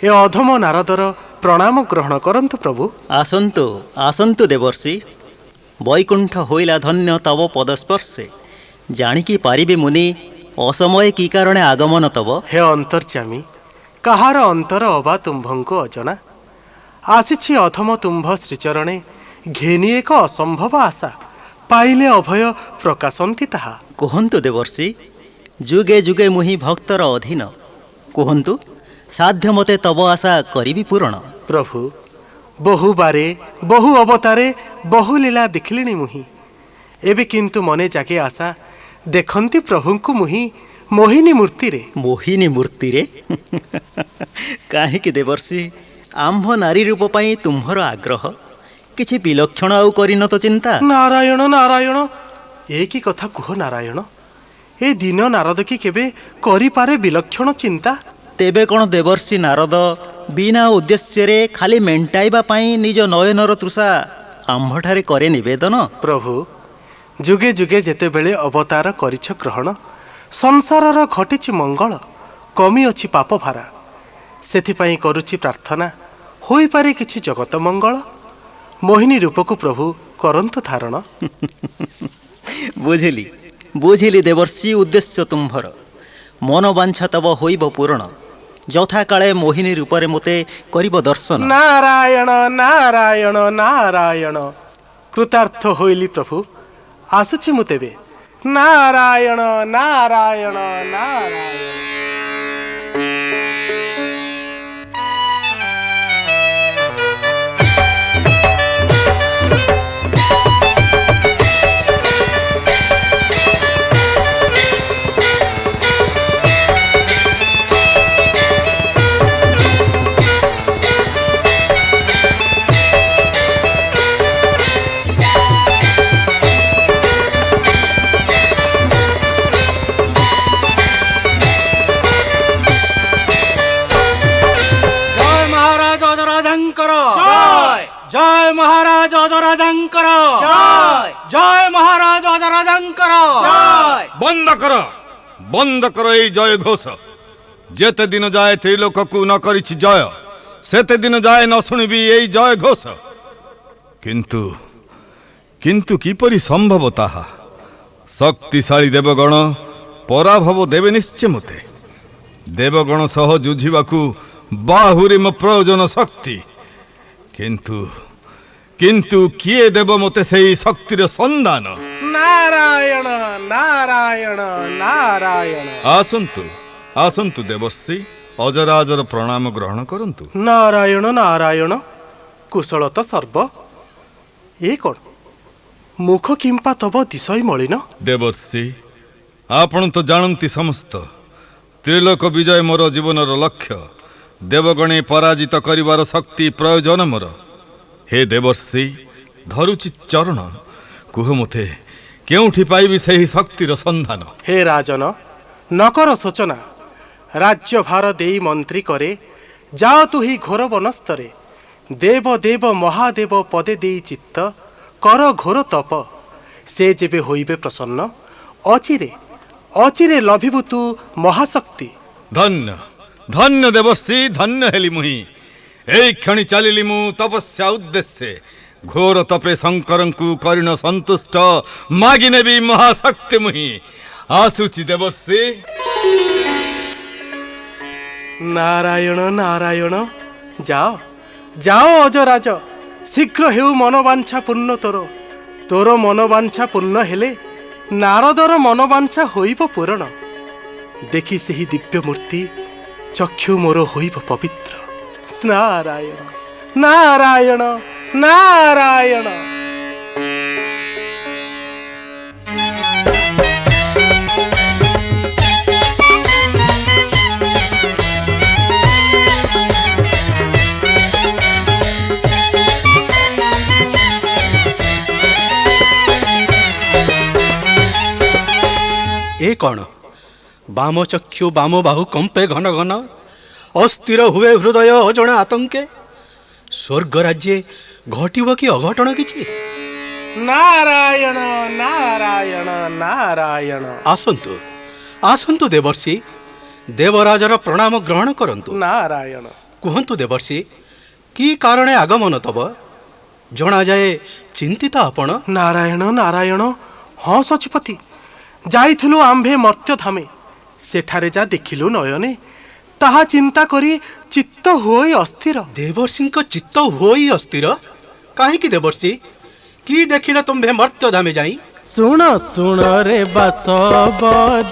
S3: ए अधम नारदर प्रणाम ग्रहण करंतु प्रभु।
S12: आसंतु आसंतु देवर्षि, वैकुंठ होइला धन्य तव पदस्पर्शे। जानिकी पारिबे मुनि असमय की कारणे आगमन तव।
S3: हे अंतर्जामी, काहार अंतर अबा तुम्भंको अजना। आसिछि अधम तुम्भ श्रीचरणे, घेनी एक असंभव आशा। पाइले अभय प्रकाशन्ति ताहा।
S12: कहन्तु देवर्षि, जुगे जुगे मुहि भक्तर अधीन। कहन्तु साध्य मते तब आशा करिबि पूरण।
S3: प्रभु, बहु बारे बहु अवतारे बहु लीला देखिलिनि मुहि। एबे किंतु मने जागे आशा देखंती प्रभुंकु मुहि मोहिनी मूर्ति रे।
S12: मोहिनी मूर्ति रे काहेकि देवर्षि, आम्भ नारी रूप पाई तुम्हर आग्रह किछि विलक्षण आउ करिन तो चिंता।
S3: नारायण नारायण, ए की कथा कुह नारायण। ए दिन नारद की केबे करि पारे विलक्षण चिंता।
S12: तेबे कोन देवर्षि नारद बिना उद्देश्य रे खाली मेंटाइबा पाई निज नयनर तृषा आम्भठारे करे निवेदन।
S3: प्रभु, जुगे जुगे जेते बेले अवतार करिछ ग्रहण, संसारर घटिछि मंगल, कमी अछि पाप भारा। सेथिपाई करूछि प्रार्थना, होई पारे किछि जगत मंगल। मोहिनी रूपको प्रभु करंतु धारण।
S12: बुझिली बुझिली देवर्षि, उद्देश्य तुम्भर मन वांछा तब होइब पूर्ण। यथा काले मोहिनी रूपरे मते करिब दर्शन।
S3: नारायण नारायण नारायण, कृतार्थ होइली प्रभु। आसुछि मु तेबे। नारायण नारायण नारायण। जय महाराज अजराजंकर, जय महाराज अजराजंकर।
S1: बंद कर ए जय घोष। जेते दिन जाए त्रिलोक को न करिछि जय, सेते दिन जाए न शुणिबी एई जय घोष। किंतु किंतु किपरि संभव ताहा? शक्तिशाली देवगण पराभव देवे निश्चय मते। देवगण सह जुझिबाकू बाहुरी मो प्रयोजन शक्ति। किंतु किंतु किए देव मते सेई शक्तिर संधान?
S3: नारायण नारायण नारायण।
S1: आसंतु आसंतु देवर्षि, अजराजर प्रणाम ग्रहण करंतु।
S3: नारायण नारायण, कुशल तो सर्व। ए कौन मुख किंपा तब दिशय मलिन?
S1: देवर्षि, आपण तो जानती समस्त त्रिलोक विजय मोर जीवनर लक्ष्य। देवगणे पराजित करिवार शक्ति प्रयोजन मोर। हे देवर्षि, धरुचि चरण, कुह मते केउठी पाइबी सेही शक्तिर संधान?
S3: हे राजन, नकर सोचना। राज्य भार देई मंत्री करे, जाओ तु ही घोर वनस्तरे। देव देव महादेव पदे देई चित्त, कर घोर तप। से जेबे होइबे प्रसन्न, अचिरे अचिरे लभिबु तु महाशक्ति।
S1: धन्य धन्य देवर्षि, धन्य हेली मुहि। एई क्षणी चलिली मु तपस्या उद्देश्य। घोर तपे शंकरंकु करिण संतुष्ट, मागिने भी महाशक्ति मुहि। आसुचि देवर्षि।
S3: नारायण नारायण, जाओ जाओ अजराज, शीघ्र हेउ मनोवांछा पूर्ण तोर। तोर मनोवांछा पूर्ण हेले नारदर मनोवांछा होइब पूरण। देखि सेही दिव्य मूर्ति, चक्षु मोर होइब पवित्र। नारायण नारायण नारायण।
S13: ए कौन बाम चक्षु बाम बाहु कंपे घन घन, अस्थिर हुए हृदय अजणा आतंके। स्वर्ग राज्ये घटिब कि अघटन किछि?
S3: नारायण नारायण नारायण।
S13: आसंतु आसंतु देवर्षि, देवराजर प्रणाम ग्रहण करंतु।
S3: नारायण।
S13: कुहंतु देवर्षि, की कारणे आगमन तब? जना जाए चिंतित आपण।
S3: नारायण नारायण, हाँ सचिपति, जाइथिलु आम्भे मर्त्य धामे। सेठारे जा देखिलु नयने, ताहा चिंता करी चित्त होई अस्थिर।
S13: देवर्षि चित्त होई अस्थिर काहेकि देवर्षि? की देखिल तुम्भे मर्त्य धामे जाई?
S3: सुन सुन रे बासब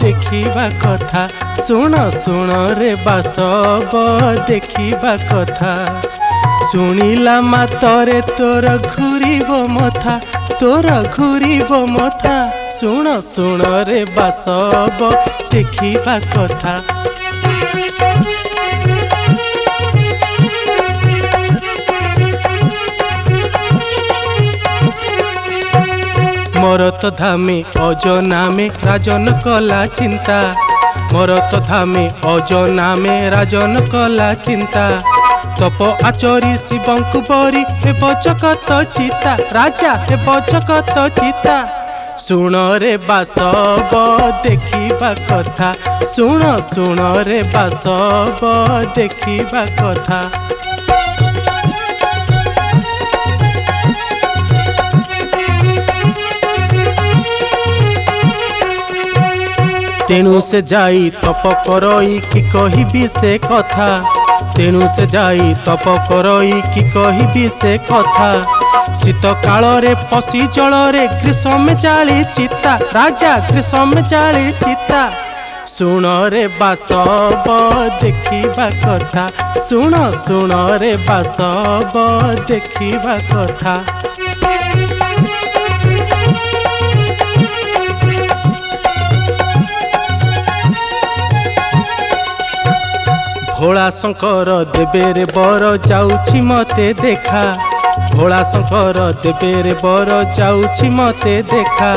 S3: देखिबा कथा, सुन सुन रे बासब देखिबा कथा। शुणिला मातरे तोर घुरीब मथा, तोर घुरीब मथा। सुन सुन रे बासब देखिबा कथा। मरत धामे अजनामे राजन कला चिंता। मरत धामे अजनामे राजन कला चिंता। तप आचरी शिवंकु बरी हे बचकत चिता। राजा हे बचकत चिता। सुन रे बासब देखिबा कथा, सुन सुन रे बासब देखिबा कथा। तेणु से जाई तप करई कि कहिबी से कथा। तेणु से जाई तप करई कि कहिबी से कथा। शीत काल रे पशी जल रे ग्रीष्म जाली चिता। राजा ग्रीष्म जाली चिता। सुन रे बासब देखिबा कथा, सुन सुन रे बासब देखिबा कथा। भोला शंकर देबे रे बर जाउछि मते देखा। भोला शंकर देबे रे बर जाउछि मते देखा।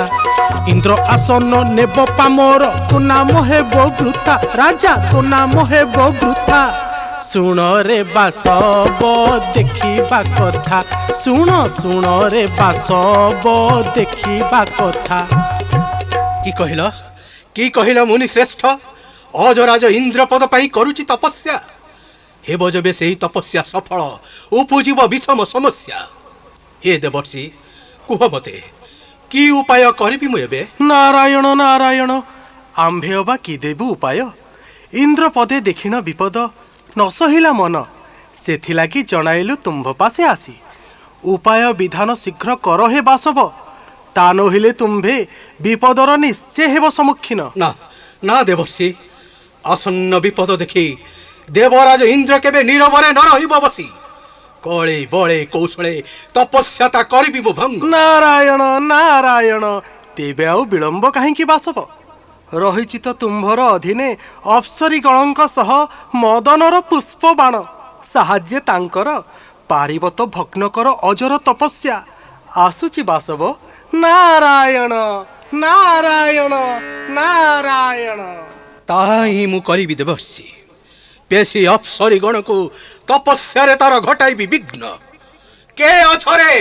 S3: इंद्र आसन नेब पामर तो नाम हेब वृथा। राजा तो नाम हेब वृथा। सुन रे बासब देखिबा कथा, सुन सुन रे बासब देखिबा कथा।
S13: की कहिल मुनि श्रेष्ठ? अजराज इंद्रपद पाई करुछि तपस्या। ହେବ ଯେବେ ସେହି ତପସ୍ୟା ସଫଳ ଉପୁଜିବ ବିଷମ ସମସ୍ୟା। ହେ ଦେବର୍ଷି, କୁହ ମୋତେ କି ଉପାୟ କରିବି ମୁଁ ଏବେ?
S3: ନାରାୟଣ ନାରାୟଣ, ଆମ୍ଭେ ଅବା କି ଦେବୁ ଉପାୟ? ଇନ୍ଦ୍ର ପଦେ ଦେଖିଣ ବିପଦ, ନ ସହିଲା ମନ, ସେଥିଲାଗି ଜଣାଇଲୁ ତୁମ୍ଭ ପାଶେ ଆସି। ଉପାୟ ବିଧାନ ଶୀଘ୍ର କର ହେ ବାସବ, ତା ନହିଲେ ତୁମ୍ଭେ ବିପଦର ନିଶ୍ଚୟ ହେବ ସମ୍ମୁଖୀନ।
S13: ନା ନା ଦେବର୍ଷି, ଆସନ୍ନ ବିପଦ ଦେଖି ଦେବରାଜ ଇନ୍ଦ୍ର କେବେ ନୀରବରେ ନ ରହିବ ବସି। କଳେ ବଳେ କୌଶଳେ ତପସ୍ୟାତା କରିବି ମୁଁ ଭଙ୍ଗ।
S3: ନାରାୟଣ ନାରାୟଣ, ତେବେ ଆଉ ବିଳମ୍ବ କାହିଁକି ବାସବ? ରହିଛି ତ ତୁମ୍ଭର ଅଧୀନେ ଅପ୍ସରୀଗଣଙ୍କ ସହ ମଦନର ପୁଷ୍ପ ବାଣ। ସାହାଯ୍ୟ ତାଙ୍କର ପାରିବ ତ ଭଗ୍ନ କର ଅଜର ତପସ୍ୟା। ଆସୁଛି ବାସବ, ନାରାୟଣ ନାରାୟଣ ନାରାୟଣ।
S13: ତାହା ହିଁ ମୁଁ କରିବି ଦେବର୍ଷି। ପେଶୀ ଅପ୍ସରୀ ଗଣକୁ ତପସ୍ୟାରେ ତାର ଘଟାଇବି ବିଘ୍ନ। କେ ଅଛରେ?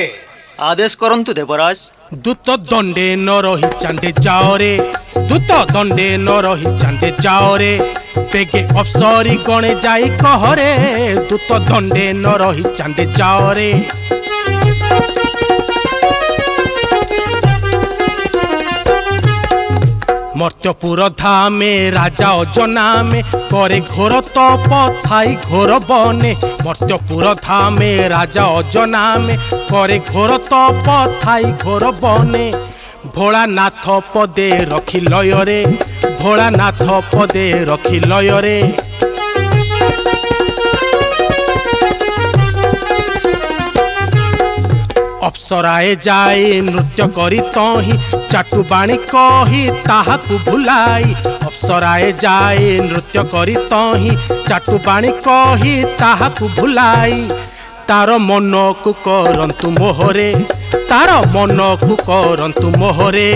S12: ଆଦେଶ କରନ୍ତୁ ଦେବରାଜ।
S3: ଦୂତ ଦଣ୍ଡେ ନ ରହି ଚାନ୍ଦେ ଯାଅରେ, ଦୂତ ଦଣ୍ଡେ ନ ରହି ଚାନ୍ଦେ ଯାଅରେ, ବେଗେ ଅପ୍ସରୀ ଗଣେ ଯାଇ କହରେ, ଦୂତ ଦଣ୍ଡେ ନ ରହି ଚାନ୍ଦେ ଯାଅରେ। মর্ত্যপুর ধামে রাজা অজনামে করে ঘোর তপ থাই ঘোর বনে। মর্ত্যপুর ধামে রাজা অজনামে করে ঘোর তপ থাই ঘোর বনে। ভোলানাথ পদে রখি লয়রে, ভোলানাথ পদে রখি লয়রে। অপ্সরায়ে যাই নৃত্য করি তহি, চাটুবাণী কহি তাহাকু ভুলাই। অপ্সরায়ে যাই নৃত্য করি তহি, চাটুবাণী কহি তাহাকু ভুলাই। তার মনকু করন্তু মোহরে, তার মনকু করন্তু মোহরে।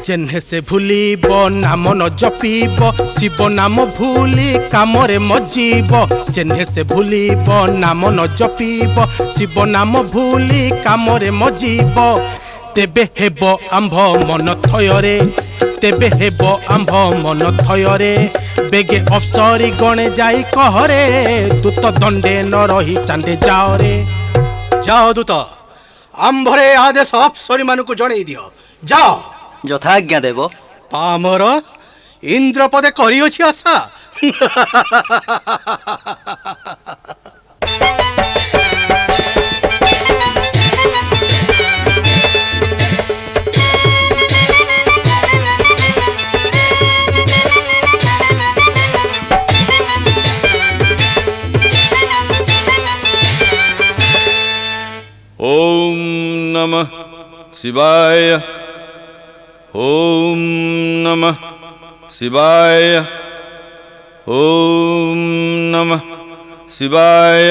S3: जेन्हे से भूलिब नाम न जपिब, शिव नाम भूली कामरे मजीब। जेन्हे से भूलिब नाम न जपिब, शिव नाम भूली कामरे मजीब। तेबे हेब आंभ मन थयरे, तेबे हेब आंभ मन थयरे। बेगे अप्सरी गणे जाई कहरे, दूत दंडे न रही चांदे जाओरे।
S13: ଯାଅ ଦୂତ, ଆମ୍ଭରେ ଆଦେଶ ଅପ୍ସରୀ ମାନଙ୍କୁ ଜଣେଇ ଦିଅ। ଯାଅ।
S12: ଯଥାଜ୍ଞା ଦେବ।
S13: ପାମର ଇନ୍ଦ୍ର ପଦେ କରିଅଛି ଆଶା।
S1: ओम नमः शिवाय, ओम नमः शिवाय, ओम नमः शिवाय।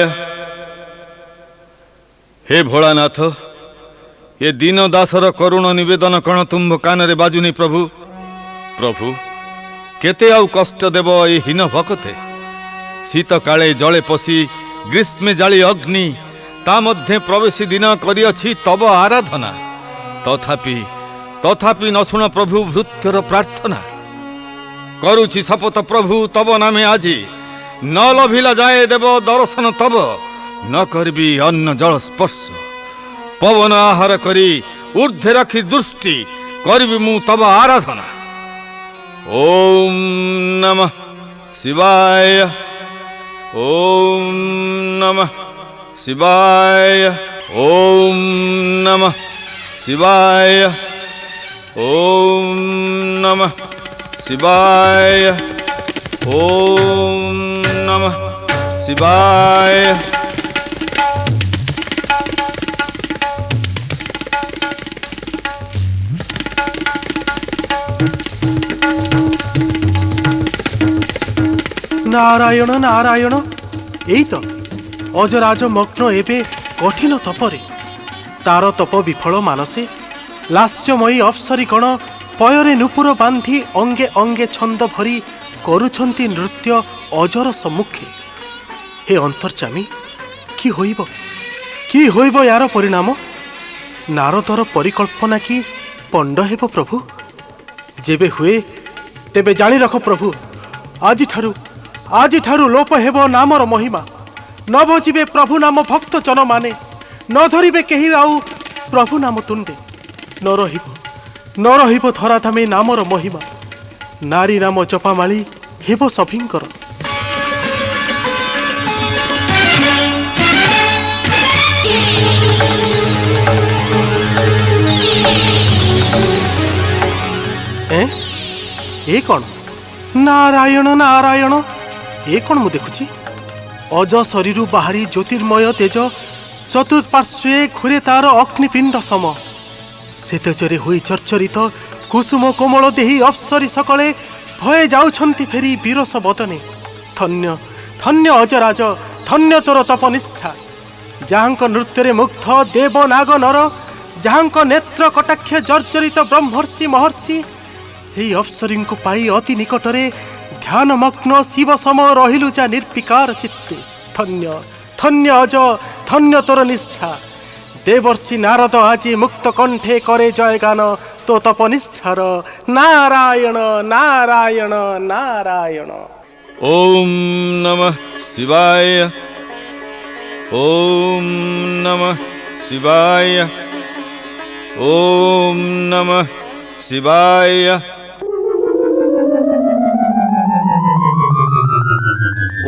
S1: हे भोलानाथ, ये दीन दासर करुण निवेदन कण तुम्भ कानरे बाजुनी प्रभु। प्रभु केते आउ कष्ट देव ए हीन भकते। शीत काले जले पशि ग्रीष्मे जाली अग्नि, ता मध्य प्रवेशी दिन करिअछि तब आराधना। तथापि तथापि न शुण प्रभु भृत्यर प्रार्थना। करुछि शपथ प्रभु तब नामे आजी, न लभिला जाए देव दर्शन तब। न करबी अन्न जल स्पर्श, पवन आहार करी ऊर्ध्वे रखी दृष्टि, करबी मु तब आराधना। ओम नमः शिवाय, ओम नमः शिवाय, ओम नमः शिवाय, ओम नमः शिवाय, ओम नमः शिवाय।
S3: नारायण नारायण, एई तो अजराज मग्न एबे कठिन तपरे। तार तप विफल मानसे लास्यमयी अप्सरी गण पୟରେ ନୂପୁର ବାନ୍ଧି ଅଙ୍ଗେ ଅଙ୍ଗେ ଛନ୍ଦ ଭରି କରୁଛନ୍ତି ନୃତ୍ୟ ଅଜର ସମ୍ମୁଖେ। ହେ ଅନ୍ତର୍ଯାମୀ, କି ହୋଇବ ୟାର ପରିଣାମ? ନାରଦର ପରିକଳ୍ପନା କି ପଣ୍ଡ ହେବ ପ୍ରଭୁ? जेबे हुए तेबे जानी रख प्रभु आजी ठारू लोप हेब नामर महिमा न भजिबे प्रभु नाम भक्त जन माने न धरिबे केही आउ प्रभु नाम तुंडे न रहिब धराधामे नामर महिमा नारी नाम जपामाली हेब सभिंकर। ए कौन नारायण नारायण ए कौन मु देखुची अज शरीर बाहरी ज्योतिर्मय तेज चतुर्पार्श्वे घुरे तार अग्निपिंड सम से तेजरे हुई चर्चरित कुसुम कोमल देही अप्सरी सकले भये जाउछंती फेरी बीरस बदने धन्य धन्य अजराज धन्य तोर तपनिष्ठा जहाँक नृत्य मुग्ध देव नाग नर जहाँक नेत्र कटाक्ष जर्जरित ब्रह्मर्षि महर्षि से अप्सरी को पाई अति निकटरे ध्यानमग्न शिव सम रहिलु जा निर्विकार चित्ते धन्य धन्य अज धन्य तोर निष्ठा देवर्षि नारद आजी मुक्त कंठे करे जयगान तो तपनिष्ठार नारायण नारायण नारायण।
S1: ओम नमः शिवाय ओम नमः शिवाय ओम नमः शिवाय।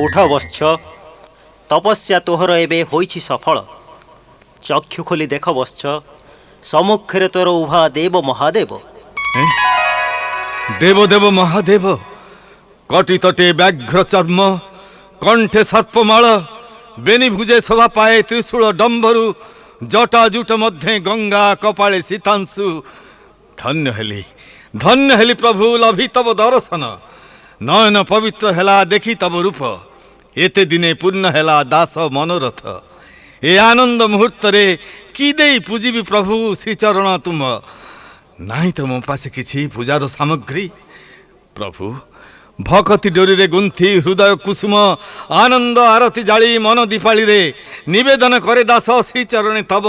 S12: उठ वत्स तपस्या तोहर एबे होइछि सफल चक्षु खोली देख वत्स सम्मुखेरे तोर उभा देव महादेव।
S1: देव देव महादेव कटी तटे व्याघ्र चर्म कंठे सर्पमाल बेनी भुजे शोभा पाए त्रिशूल डंबरु जटाजुट मध्य गंगा कपाळे सीतांशु धन्य हेली प्रभु लभी तब दर्शन नयन पवित्र हेला देखी तब रूप एते दिने पूर्ण हेला दास मनोरथ ए आनंद मुहूर्त रे की देई पूजिबी प्रभु श्रीचरण तुम नाही तो मो पासे किछि पूजार सामग्री प्रभु भक्ति डोरी रे गुंथी हृदय कुसुम आनंद आरती जाली मन दीपाली रे निवेदन करे दास श्रीचरण तब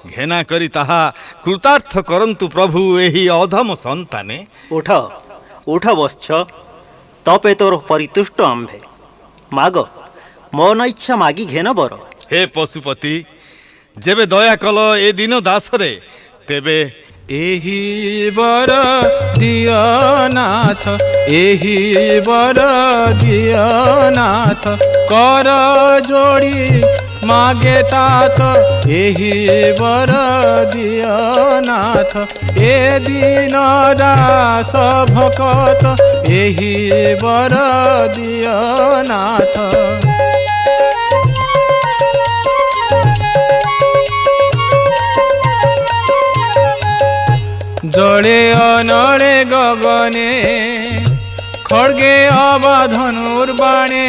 S1: घेना करी ताहा कृतार्थ करंतु प्रभु एही अधम संताने।
S12: उठ उठ वत्स तपे तोर परितुष्ट आंभे माग मन इच्छा मागी घेन बर।
S1: हे पशुपति जेबे दया कल ए दिन दास रे तेबे
S9: एही बर दिया नाथ एही बर दिया नाथ कर जोड़ी मागे तात एही बर दिया नाथ ए दिन दास भकत एही बर दिया नाथ। जड़े अनड़े गगने खड़गे अबा धनुर्बाणे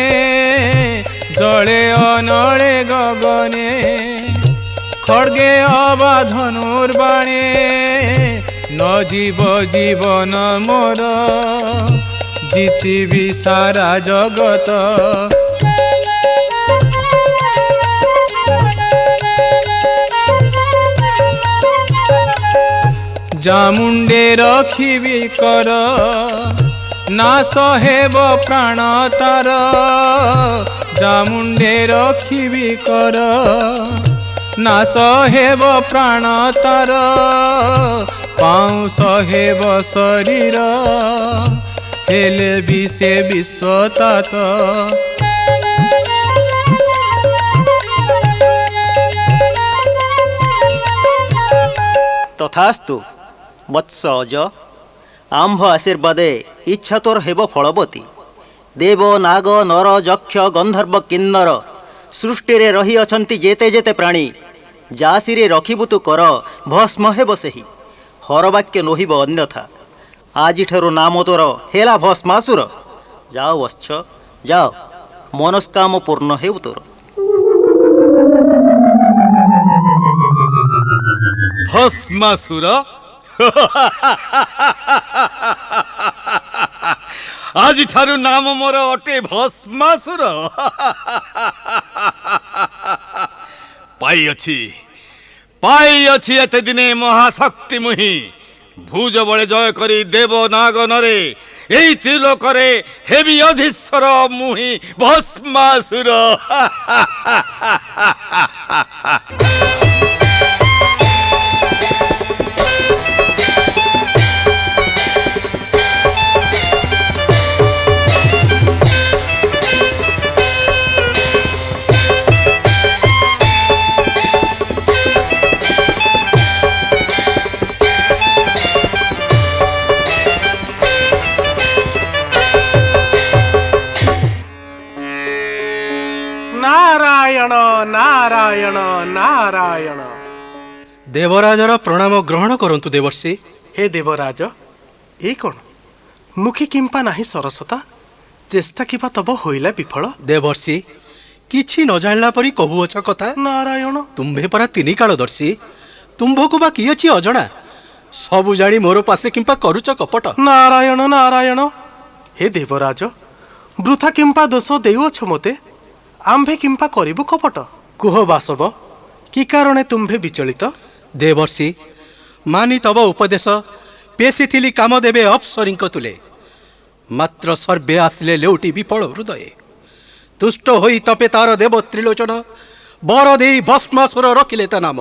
S9: जड़े अनड़े गगने खड़गे अबा धनुर्बाणे न जीव जीवन मोर जीतिबी सारा जगत। जामुंडे रखिबी कर नाश हेब प्राण तार जामुंडे रखिबी कर नाश हेब प्राण तार पाउस हेब शरीर हेले भी से विश्वतात।
S12: तथास्तु वत्स अज आंभ आशीर्वादे इच्छा तोर हेब फलवती देव नाग नर यक्ष गंधर्व किन्नर सृष्टि रे रही अछंती जेते जेते प्राणी जासिरे रखिबु तु कर भस्म हेब सेही हरवाक्य नोहिब अन्यथा आजि ठरो नाम तोर हेला भस्मासुर। जाओ वत्स जाओ मनस्काम पूर्ण हेउ तोर।
S1: भस्मासुर आज ठारू नाम मोर अटे भस्मासुर पाई अछि एते दिने महाशक्ति मुहि ভুজ বলে জয় করি দেব নাগ নরে এই ত্রিলোকরে হেবি অধীশ্বর মুহি ভস্মাসুর।
S3: ନାରାୟଣ ନାରାୟଣ ନାରାୟଣ।
S13: ଦେବରାଜର ପ୍ରଣାମ ଗ୍ରହଣ କରନ୍ତୁ ଦେବର୍ଷି।
S3: ହେ ଦେବରାଜ, ଏ କ'ଣ ମୁଖୀ କିମ୍ପା ନାହିଁ ସରସତା, ଚେଷ୍ଟା କିମ୍ବା ତବ ହୋଇଲା ବିଫଳ।
S13: ଦେବର୍ଷି, କିଛି ନ ଜାଣିଲା ପରି କହୁଅଛ କଥା।
S3: ନାରାୟଣ,
S13: ତୁମ୍ଭେ ପରା ତିନି କାଳଦର୍ଶୀ, ତୁମ୍ଭକୁ ବା କି ଅଛି ଅଜଣା? ସବୁ ଜାଣି ମୋର ପାଶେ କିମ୍ପା କରୁଛ କପଟ।
S3: ନାରାୟଣ ନାରାୟଣ। ହେ ଦେବରାଜ, ବୃଥା କିମ୍ପା ଦୋଷ ଦେଉଅଛ ମୋତେ, ଆମ୍ଭେ କିମ୍ପା କରିବୁ କପଟ। କୁହ ବାସବ, କି କାରଣେ ତୁମ୍ଭେ ବିଚଳିତ?
S13: ଦେବର୍ଷି, ମାନି ତବ ଉପଦେଶ ପେଶିଥିଲି କାମ ଦେବେ ଅପ୍ସରୀଙ୍କ ତୁଲେ, ମାତ୍ର ସର୍ବେ ଆସିଲେ ଲେଉଟି ବିଫଳ ହୃଦୟେ। ତୁଷ୍ଟ ହୋଇ ତପେ ତାର ଦେବ ତ୍ରିଲୋଚନ, ବର ଦେଇ ଭସ୍ମାସୁର ରଖିଲେ ତା ନାମ।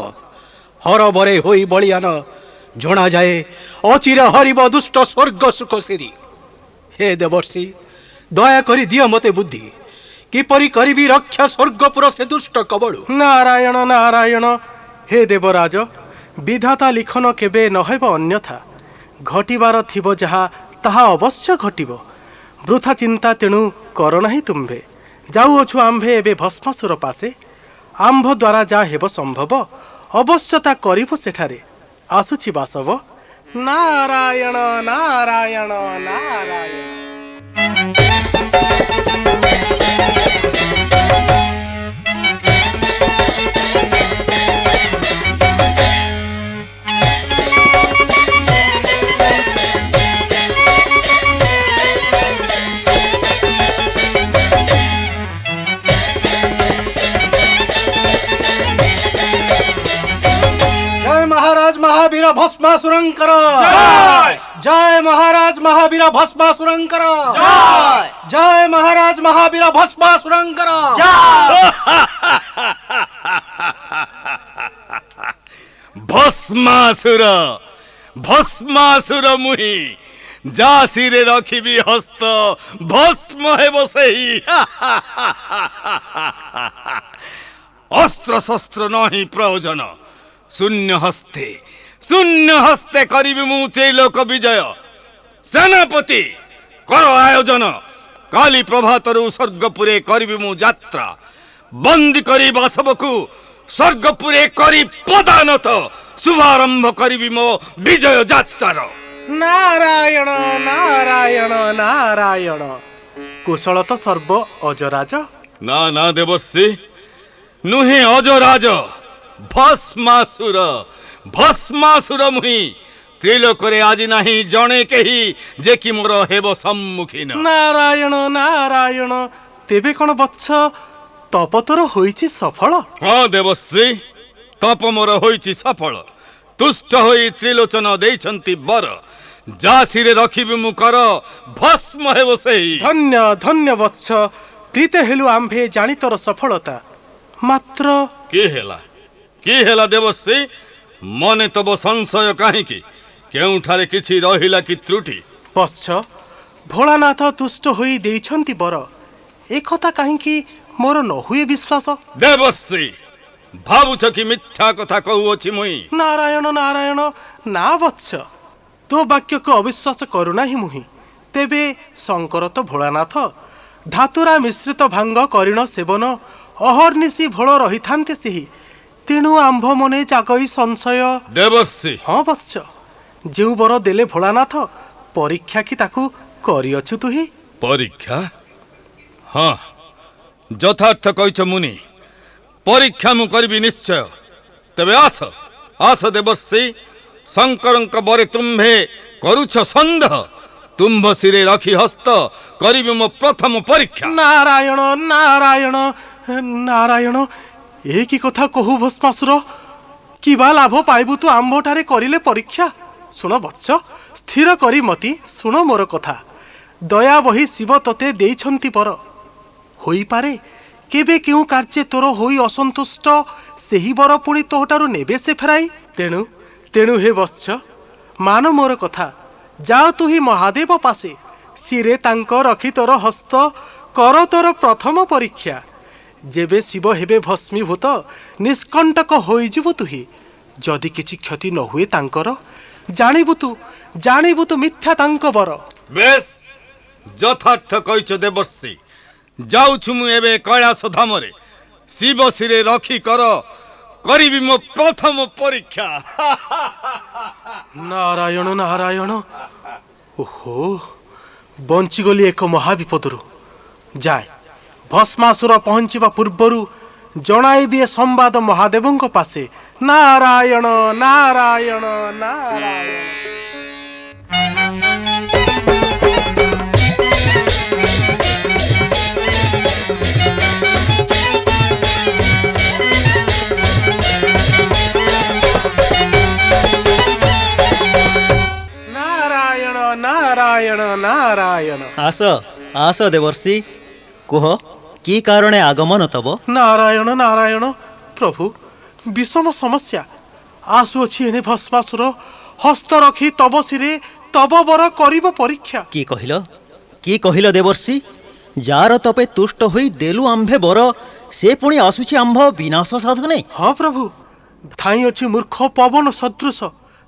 S13: ହରବରେ ହୋଇ ବଳିଆନ, ଜଣାଯାଏ ଅଚିର ହରିବ ଦୁଷ୍ଟ ସ୍ୱର୍ଗ ସୁଖ ସିରି। ହେ ଦେବର୍ଷି, ଦୟାକରି ଦିଅ ମୋତେ ବୁଦ୍ଧି, କିପରି କରିବି ରକ୍ଷା ସ୍ୱର୍ଗପୁର ସେ ଦୁଷ୍ଟ କବଳୁ।
S3: ନାରାୟଣ ନାରାୟଣ। ହେ ଦେବରାଜ, ବିଧାତା ଲିଖନ କେବେ ନହେବ ଅନ୍ୟଥା, ଘଟିବାର ଥିବ ଯାହା ତାହା ଅବଶ୍ୟ ଘଟିବ। ବୃଥା ଚିନ୍ତା ତେଣୁ କର ନାହିଁ ତୁମ୍ଭେ। ଯାଉଅଛୁ ଆମ୍ଭେ ଏବେ ଭସ୍ମାସୁର ପାଶେ, ଆମ୍ଭ ଦ୍ୱାରା ଯାହା ହେବ ସମ୍ଭବ ଅବଶ୍ୟ ତା କରିବୁ ସେଠାରେ। ଆସୁଛି ବାସବ। ନାରାୟଣ ନାରାୟଣ ନାରାୟଣ।
S13: महाराज महावीर भस्मासुरंकर जय। जय महाराज महावीर भस्मासुरंकर जय। जय महाराज महावीर भस्मासुरंकर जय।
S1: भस्मासुर भस्मासुर मुहि जासिरे रखिबी हस्त भस्म हेब सेही। अस्त्र शस्त्र नहीं प्रयोजन, शून्य हस्ते करिबी मु त्रैलोक विजय। सेनापति कर आयोजन, काली प्रभातरु स्वर्गपुरे करिबी मु यात्रा। बंदी करी बासवकु स्वर्गपुरे करी पदानत, शुभारंभ करिबी मो विजय यात्रार।
S3: नारायण नारायण नारायण। कुशल तो सर्व अजराज।
S1: ना ना देवस्सी, नुहे अजराज, भस्मासुर भस्मासुर मुहि। ତ୍ରିଲୋକରେ ଆଜି ନାହିଁ ଜଣେ କେହି ଯେ କି ମୋର ହେବ ସମ୍ମୁଖୀନ।
S3: ନାରାୟଣ ନାରାୟଣ। ତେବେ କ'ଣ ବତ୍ସ ତପ ତୋର ହୋଇଛି ସଫଳ?
S1: ହଁ ଦେବଶ୍ରୀ, ତପ ମୋର ହୋଇଛି ସଫଳ। ତୁଷ୍ଟ ହୋଇ ତ୍ରିଲୋଚନ ଦେଇଛନ୍ତି ବର, ଯାସିରେ ରଖିବି ମୁଁ କର ଭସ୍ମ ହେବ ସେହି।
S3: ଧନ୍ୟ ଧନ୍ୟ ବତ୍ସ, ପ୍ରୀତ ହେଲୁ ଆମ୍ଭେ ଜାଣି ତୋର ସଫଳତା। ମାତ୍ର
S1: କି ହେଲା ଦେବଶ୍ରୀ? ମନେ ତବ ସଂଶୟ କାହିଁକି? କେଉଁଠାରେ କିଛି ରହିଲା କି ତ୍ରୁଟି?
S3: ବତ୍ସ, ଭୋଳାନାଥ ତୁଷ୍ଟ ହୋଇ ଦେଇଛନ୍ତି ବର, ଏ କଥା କାହିଁକି ମୋର ନ ହୁଏ ବିଶ୍ୱାସ?
S1: ଦେବଶ୍ରୀ, ଭାବୁଛ କି ମିଥ୍ୟା କଥା କହୁଅଛି ମୁଇଁ?
S3: ନାରାୟଣ ନାରାୟଣ। ନା ବତ୍ସ, ତୋ ବାକ୍ୟକୁ ଅବିଶ୍ୱାସ କରୁନାହିଁ ମୁହିଁ। ତେବେ ଶଙ୍କର ତ ଭୋଳାନାଥ, ଧାତୁରା ମିଶ୍ରିତ ଭାଙ୍ଗ କରିଣ ସେବନ, ଅହର୍ନିଶି ଭୋଳ ରହିଥାନ୍ତେ ସେହି। ତେଣୁ ଆମ୍ଭ ମନେ ଜାଗଇ ସଂଶୟ।
S1: ଦେବଶ୍ରୀ,
S3: ହଁ ବତ୍ସ, ଯେଉଁ ବର ଦେଲେ ଭୋଳାନାଥ, ପରୀକ୍ଷା କି ତାକୁ କରିଅଛୁ ତୁହି?
S1: ପରୀକ୍ଷା? ହଁ, ଯଥାର୍ଥ କହିଛ ମୁନି, ପରୀକ୍ଷା ମୁଁ କରିବି ନିଶ୍ଚୟ। ତେବେ ଆସ ଦେବଶ୍ରୀ, ଶଙ୍କରଙ୍କ ବରେ ତୁମ୍ଭେ କରୁଛ ସନ୍ଦେହ। ତୁମ୍ଭ ଶିରେ ରଖି ହସ୍ତ କରିବି ମୋ ପ୍ରଥମ ପରୀକ୍ଷା।
S3: ନାରାୟଣ ନାରାୟଣ ନାରାୟଣ। ଏ କି କଥା କହୁ ଭସ୍ମାସୁର? କିବା ଲାଭ ପାଇବୁ ତୁ ଆମ୍ଭଠାରେ କରିଲେ ପରୀକ୍ଷା? ଶୁଣ ବତ୍ସ, ସ୍ଥିର କରି ମତି ଶୁଣ ମୋର କଥା। ଦୟା ବହି ଶିବ ତତେ ଦେଇଛନ୍ତି ବର। ହୋଇପାରେ କେବେ କେଉଁ କାର୍ଯ୍ୟ ତୋର ହୋଇ ଅସନ୍ତୁଷ୍ଟ, ସେହି ବର ପୁଣି ତୋଠାରୁ ନେବେ ସେ ଫେରାଇ। ତେଣୁ ହେ ବତ୍ସ, ମାନ ମୋର କଥା। ଯାଅ ତୁହି ମହାଦେବ ପାଶେ, ଶିରେ ତାଙ୍କ ରଖି ତୋର ହସ୍ତ, କର ତୋର ପ୍ରଥମ ପରୀକ୍ଷା। ଯେବେ ଶିବ ହେବେ ଭସ୍ମୀଭୂତ, ନିଷ୍କଣ୍ଟକ ହୋଇଯିବୁ ତୁହି। ଯଦି କିଛି କ୍ଷତି ନ ହୁଏ ତାଙ୍କର, ଜାଣିବୁ ତୁ ମିଥ୍ୟା ତାଙ୍କ ବର।
S1: ବେଶ ଯଥାର୍ଥ କହିଛ ଦେବର୍ଷି। ଯାଉଛୁ ମୁଁ ଏବେ କୈଳାସ ଧାମରେ, ଶିବ ଶିରେ ରଖି କରିବି ମୋ ପ୍ରଥମ ପରୀକ୍ଷା।
S3: ନାରାୟଣ ନାରାୟଣ, ଓହୋ, ବଞ୍ଚିଗଲି ଏକ ମହାବିପଦରୁ। ଯାଏ, ଭସ୍ମାସୁର ପହଞ୍ଚିବା ପୂର୍ବରୁ ଜଣାଇବି ଏ ସମ୍ବାଦ ମହାଦେବଙ୍କ ପାଶେ। ନାରାୟଣ ନାରାୟଣ ନାରାୟଣ। ନାରାୟଣ ନାରାୟଣ ନାରାୟଣ।
S12: ଆସ ଦେବର୍ଷି, କୁହ କି କାରଣେ ଆଗମନ ତବ?
S3: ନାରାୟଣ ନାରାୟଣ ପ୍ରଭୁ, বিষম সমস্যা। আসুଅଛି ଏଣେ ଭସ୍ମାସୁର, ହସ୍ତ ରଖି ତବ ଶିରେ ତବ ବର କରିବ ପରୀକ୍ଷା।
S12: କି କହିଲ ଦେବର୍ଷି? ଯାର ତପେ ତୁଷ୍ଟ ହୋଇ ଦେଲୁ ଆମ୍ଭେ ବର, ସେ ପୁଣି ଆସୁଛି ଆମ୍ଭ ବିନାଶ ସାଧନେ।
S3: ହଁ ପ୍ରଭୁ, ଥାଇ ଅଛି ମୂର୍ଖ ପବନ ସଦୃଶ,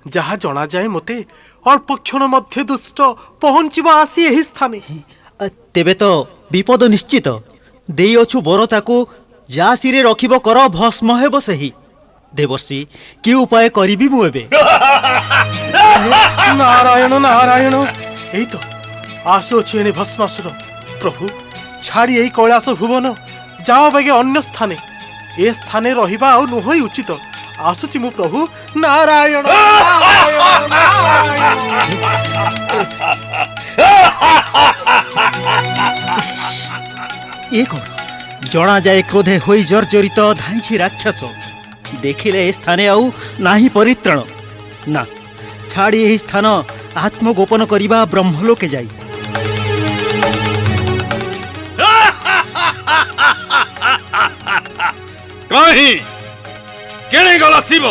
S3: ଯାହା ଜଣାଯାଏ ମୋତେ ଅଳ୍ପ କ୍ଷଣ ମଧ୍ୟ ଦୁଷ୍ଟ ପହଞ୍ଚିବ ଆସି ଏହି ସ୍ଥାନେ।
S12: ତେବେ ତ ବିପଦ ନିଶ୍ଚିତ। ଦେଇଅଛୁ ବର ତାକୁ, ଯା ଶିରେ ରଖିବ କର ଭସ୍ମ ହେବ ସେହି। ଦେବର୍ଷି, କି ଉପାୟ କରିବି ମୁଁ ଏବେ?
S3: ନାରାୟଣ ନାରାୟଣ, ଏଇ ତ ଆସୁଅଛି ଏଣେ ଭସ୍ମାସୁର। ପ୍ରଭୁ, ଛାଡ଼ି ଏଇ କୈଳାସ ଭୁବନ, ଯାଅ ବେগে ଅନ୍ୟ ସ୍ଥାନେ। ଏ ସ୍ଥାନେ ରହିବା ଆଉ ନୁହଁ ଉଚିତ। ଆସୁଛି ମୁଁ ପ୍ରଭୁ। ନାରାୟଣ
S12: ଏ କଣ? ଜଣାଯାଏ କ୍ରୋଧେ ହୋଇ ଜର୍ଜରିତ ଧାଇଁଛି ରାକ୍ଷସ। ଦେଖିଲେ ଏ ସ୍ଥାନେ ଆଉ ନାହିଁ ପରିତ୍ରାଣ। ନା, ଛାଡ଼ି ଏହି ସ୍ଥାନ ଆତ୍ମଗୋପନ କରିବା ବ୍ରହ୍ମଲୋକେ ଯାଇ।
S1: କାହିଁ କେଣେ ଗଲା ଶିବ?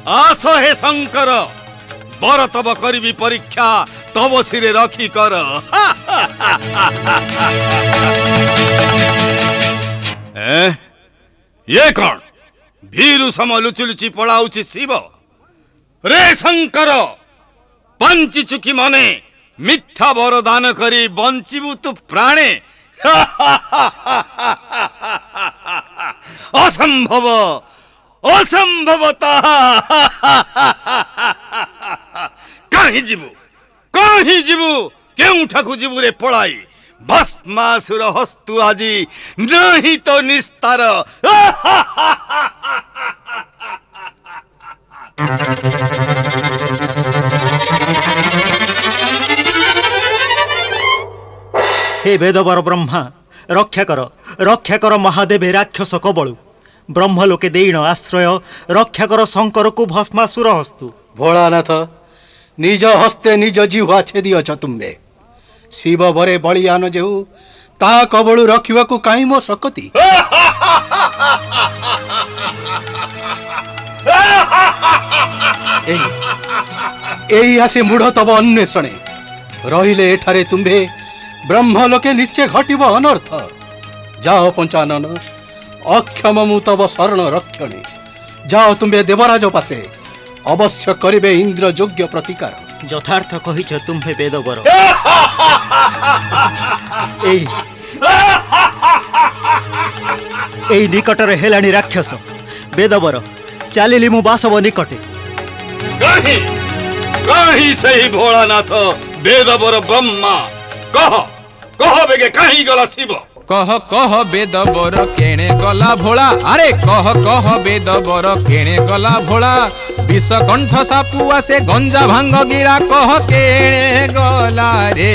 S1: ଆସ ହେ ଶଙ୍କର, ବର ତବ କରିବି ପରୀକ୍ଷା, ତବ ଶିରେ ରଖି କର। ये कौन? भीरु सम लुचि लुचि पलाउछि शिव। रे शंकर, पंची चुकी मने मिथ्या वरदान करी बंचिबु तु प्राणे। असंभव असंभवतः। कहीं जीवु केउठाकु जीवु रे पलाई। भस्मासुर हस्तु आजी नहीं तो निस्तार।
S12: हे वेदवर ब्रह्मा, रक्षा कर महादेव राक्षस कबलु। ब्रह्मलोके देण आश्रय, रक्षा कर शंकर को भस्मासुर हस्तु।
S13: भोलानाथ, निज हस्ते निज जिह्वा छेदिअछ तुम्बे। शिव बरे बलियान जेहु, ता कबलु रखिबाकु काई मो सकती। एई आसे मूढ़ तब अन्वेषणे रहिले एठारे तुम्बे ब्रह्मलोके निश्चय घटिब अनर्थ। जाओ पंचानन, अक्षम मु तब शरण रक्षणे। जाओ तुम्बे देवराज पासे, अवश्य करिबे इंद्र योग्य प्रतिकार।
S12: यथार्थ कहिछ तुम्हे वेदवर। एई निकटरे हेलाणी राक्षस। वेदवर, चालिली मु बासव निकटे।
S1: कहीं सही भोलानाथ वेदवर ब्रह्मा, कह बेगे कहीं गला शिव।
S9: कह वेदवर केणे गला भोला। अरे कह वेदवर केणे गला भोला। विषकंठ सापु आसे गंजा भांग गिरा। कह केणे गला रे,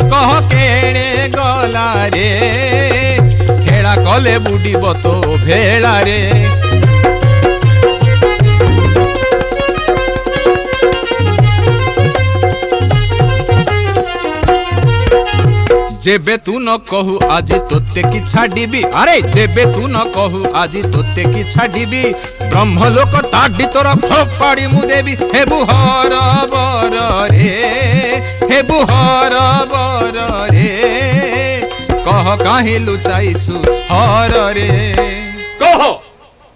S9: कह केणे गला रे। खेला कले बुडिब तो भेला रे। जेबे तू न कहू आज तोते की छाड़बी अरे जेबे तू न कहू आज तोते की छाड़बी ब्रह्मलोक ताड़ी तोर फोपाड़ी मु देवी हे बुहर बर रे हे बुहर बर रे कह काहे लुचाइछु हर रे
S1: कह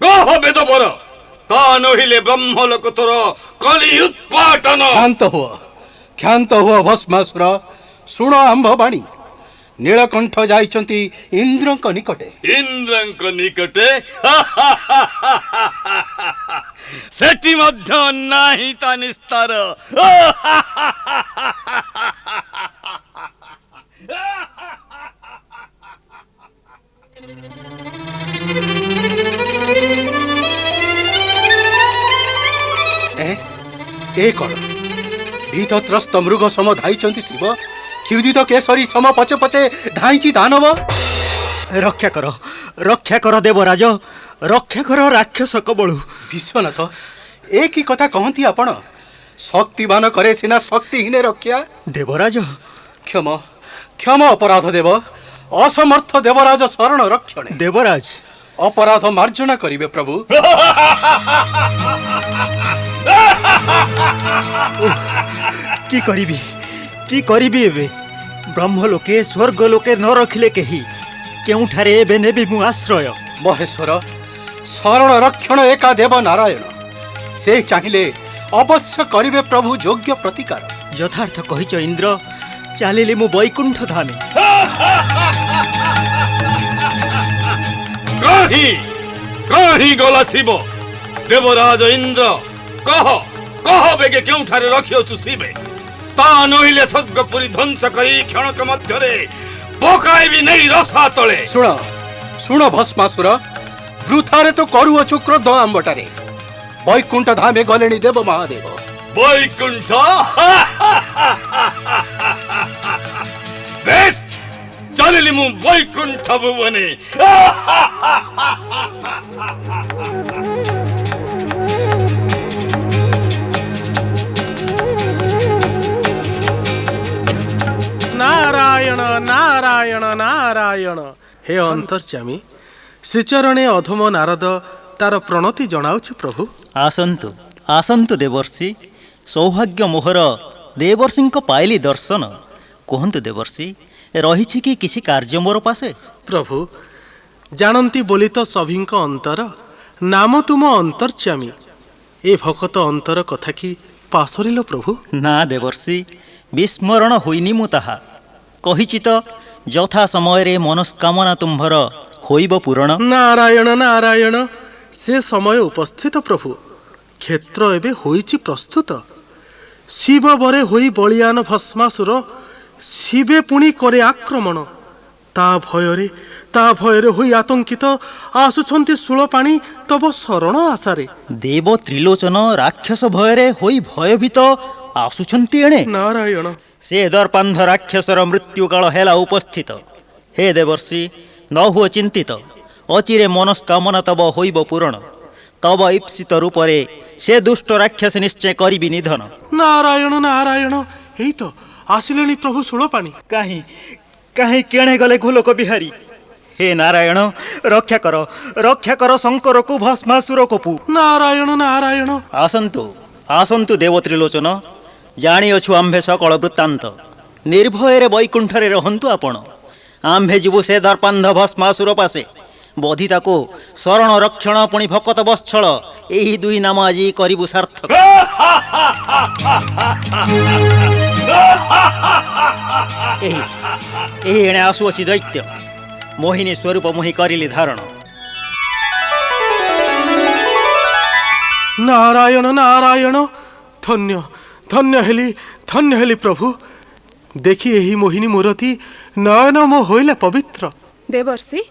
S1: कह बेदबर ता नहिले ब्रह्मलोक तोर कली उत्पाटन।
S13: क्षांत हुआ भस्मासुर शुण आंभ बाणी नीलकंठ जाइछंती इंद्रଙ୍କ निकटे।
S1: इंद्रଙ୍କ निकटे सेठी मध्य नाही ता निस्तार।
S13: ए कण भीतत्रस्त मृग सम धाइछंती शिव क्षुदित केसरी सम पचे पचे धाइची दानव।
S12: रक्षा कर देवराज रक्षा कर राक्षस कबळू।
S13: विश्वनाथ ए की कथा कहती आपण शक्तिवान करे सिना शक्तिहीन रक्षा।
S12: देवराज
S13: क्षम क्षम अपराध देव असमर्थ देवराज शरण रक्षणे।
S12: देवराज
S13: अपराध मार्जना करिवे प्रभु।
S12: की करिबी एबे ब्रह्मलोके स्वर्गलोके न रखिले केही केउठारे एबे नेबी मु आश्रय।
S13: महेश्वर शरण रक्षण एका देव नारायण से चाहिए अवश्य करिवे प्रभु योग्य प्रतिकार।
S12: यथार्थ कहिच इंद्र चालिली मु वैकुंठ धामे।
S1: कहीं गला शिव देवराज इंद्र कह कह बेगे केउठारे रखियो शिवे ता नहिले स्वर्गपुरी ध्वंस करी क्षणक मध्यरे पकाइबी नहीं रसा तले।
S13: शुण शुण भस्मासुर वृथारे तो करूअछु क्रोध आंबटारे वैकुंठ धामे गलेणी देव महादेव।
S1: वैकुंठ बेस चलिली मु वैकुंठ भुवने।
S3: नारायण नारायण नारायण। हे अंतर्यामी श्रीचरणे अधम नारद तार प्रणति जनाउछु प्रभु।
S12: आसंतु आसंतु देवर्षि सौभाग्य मोहर देवर्षिंक पाइली दर्शन। कहंतु देवर्षि रहिछि कि किछि कार्य मोर पासे।
S3: प्रभु जानती बोली तो सभींक अंतर नाम तुम अंतर्यामी ए भकत अंतर कथा कि पासरिल प्रभु।
S12: ना देवर्षि विस्मरण होइनी मु ताहा कहिछि तो यथा समय मनस्कामना तुम्भर होइब पूरण।
S3: नारायण नारायण से समय उपस्थित प्रभु क्षेत्र एबे होइछि प्रस्तुत। शिव बरे होई बलियान भस्मासुर शिवे पुणी करे आक्रमण ता भयरे होई आतंकित आसुछंती शूलपाणी तब शरण आशारे।
S12: देव त्रिलोचन राक्षस भयरे होई भयभीत आसुछंती एणे।
S3: नारायण
S12: से दर्पांध राक्षसर मृत्युकाल हेला उपस्थित। हे देवर्षि न हुओ चिंतित अचिरे मनस्कामना तब होइब पूरण। तब ईप्सित रूपरे से दुष्ट राक्षस निश्चय करिबि निधन।
S3: नारायण नारायण एई तो आसिलेनी प्रभु शूलपाणी।
S12: काहीं काहीं केणे गले गोलोक बिहारी। हे नारायण रक्षा कर शंकर को भस्मासुर कोपु।
S3: नारायण नारायण
S12: आसंतु आसंतु देव त्रिलोचन जानिअछु आम्भे सकल वृत्तांत। निर्भୟରେ वैकुंठरे रहंतु आपण। आम्भे जीवु से दर्पांध भस्मासुर पासे बधिता को शरण रक्षण पुणी भकत बत्सल एही दुई नाम आज करिबु सार्थक। एही एणे आसुअछि दैत्य मोहिनी स्वरूप मोहि करिली धारण।
S3: नारायण नारायण धन्य धन्य हेली प्रभु। देखी एही मोहिनी मूर्ति नयन मो होइले पवित्र।
S14: देवर्षि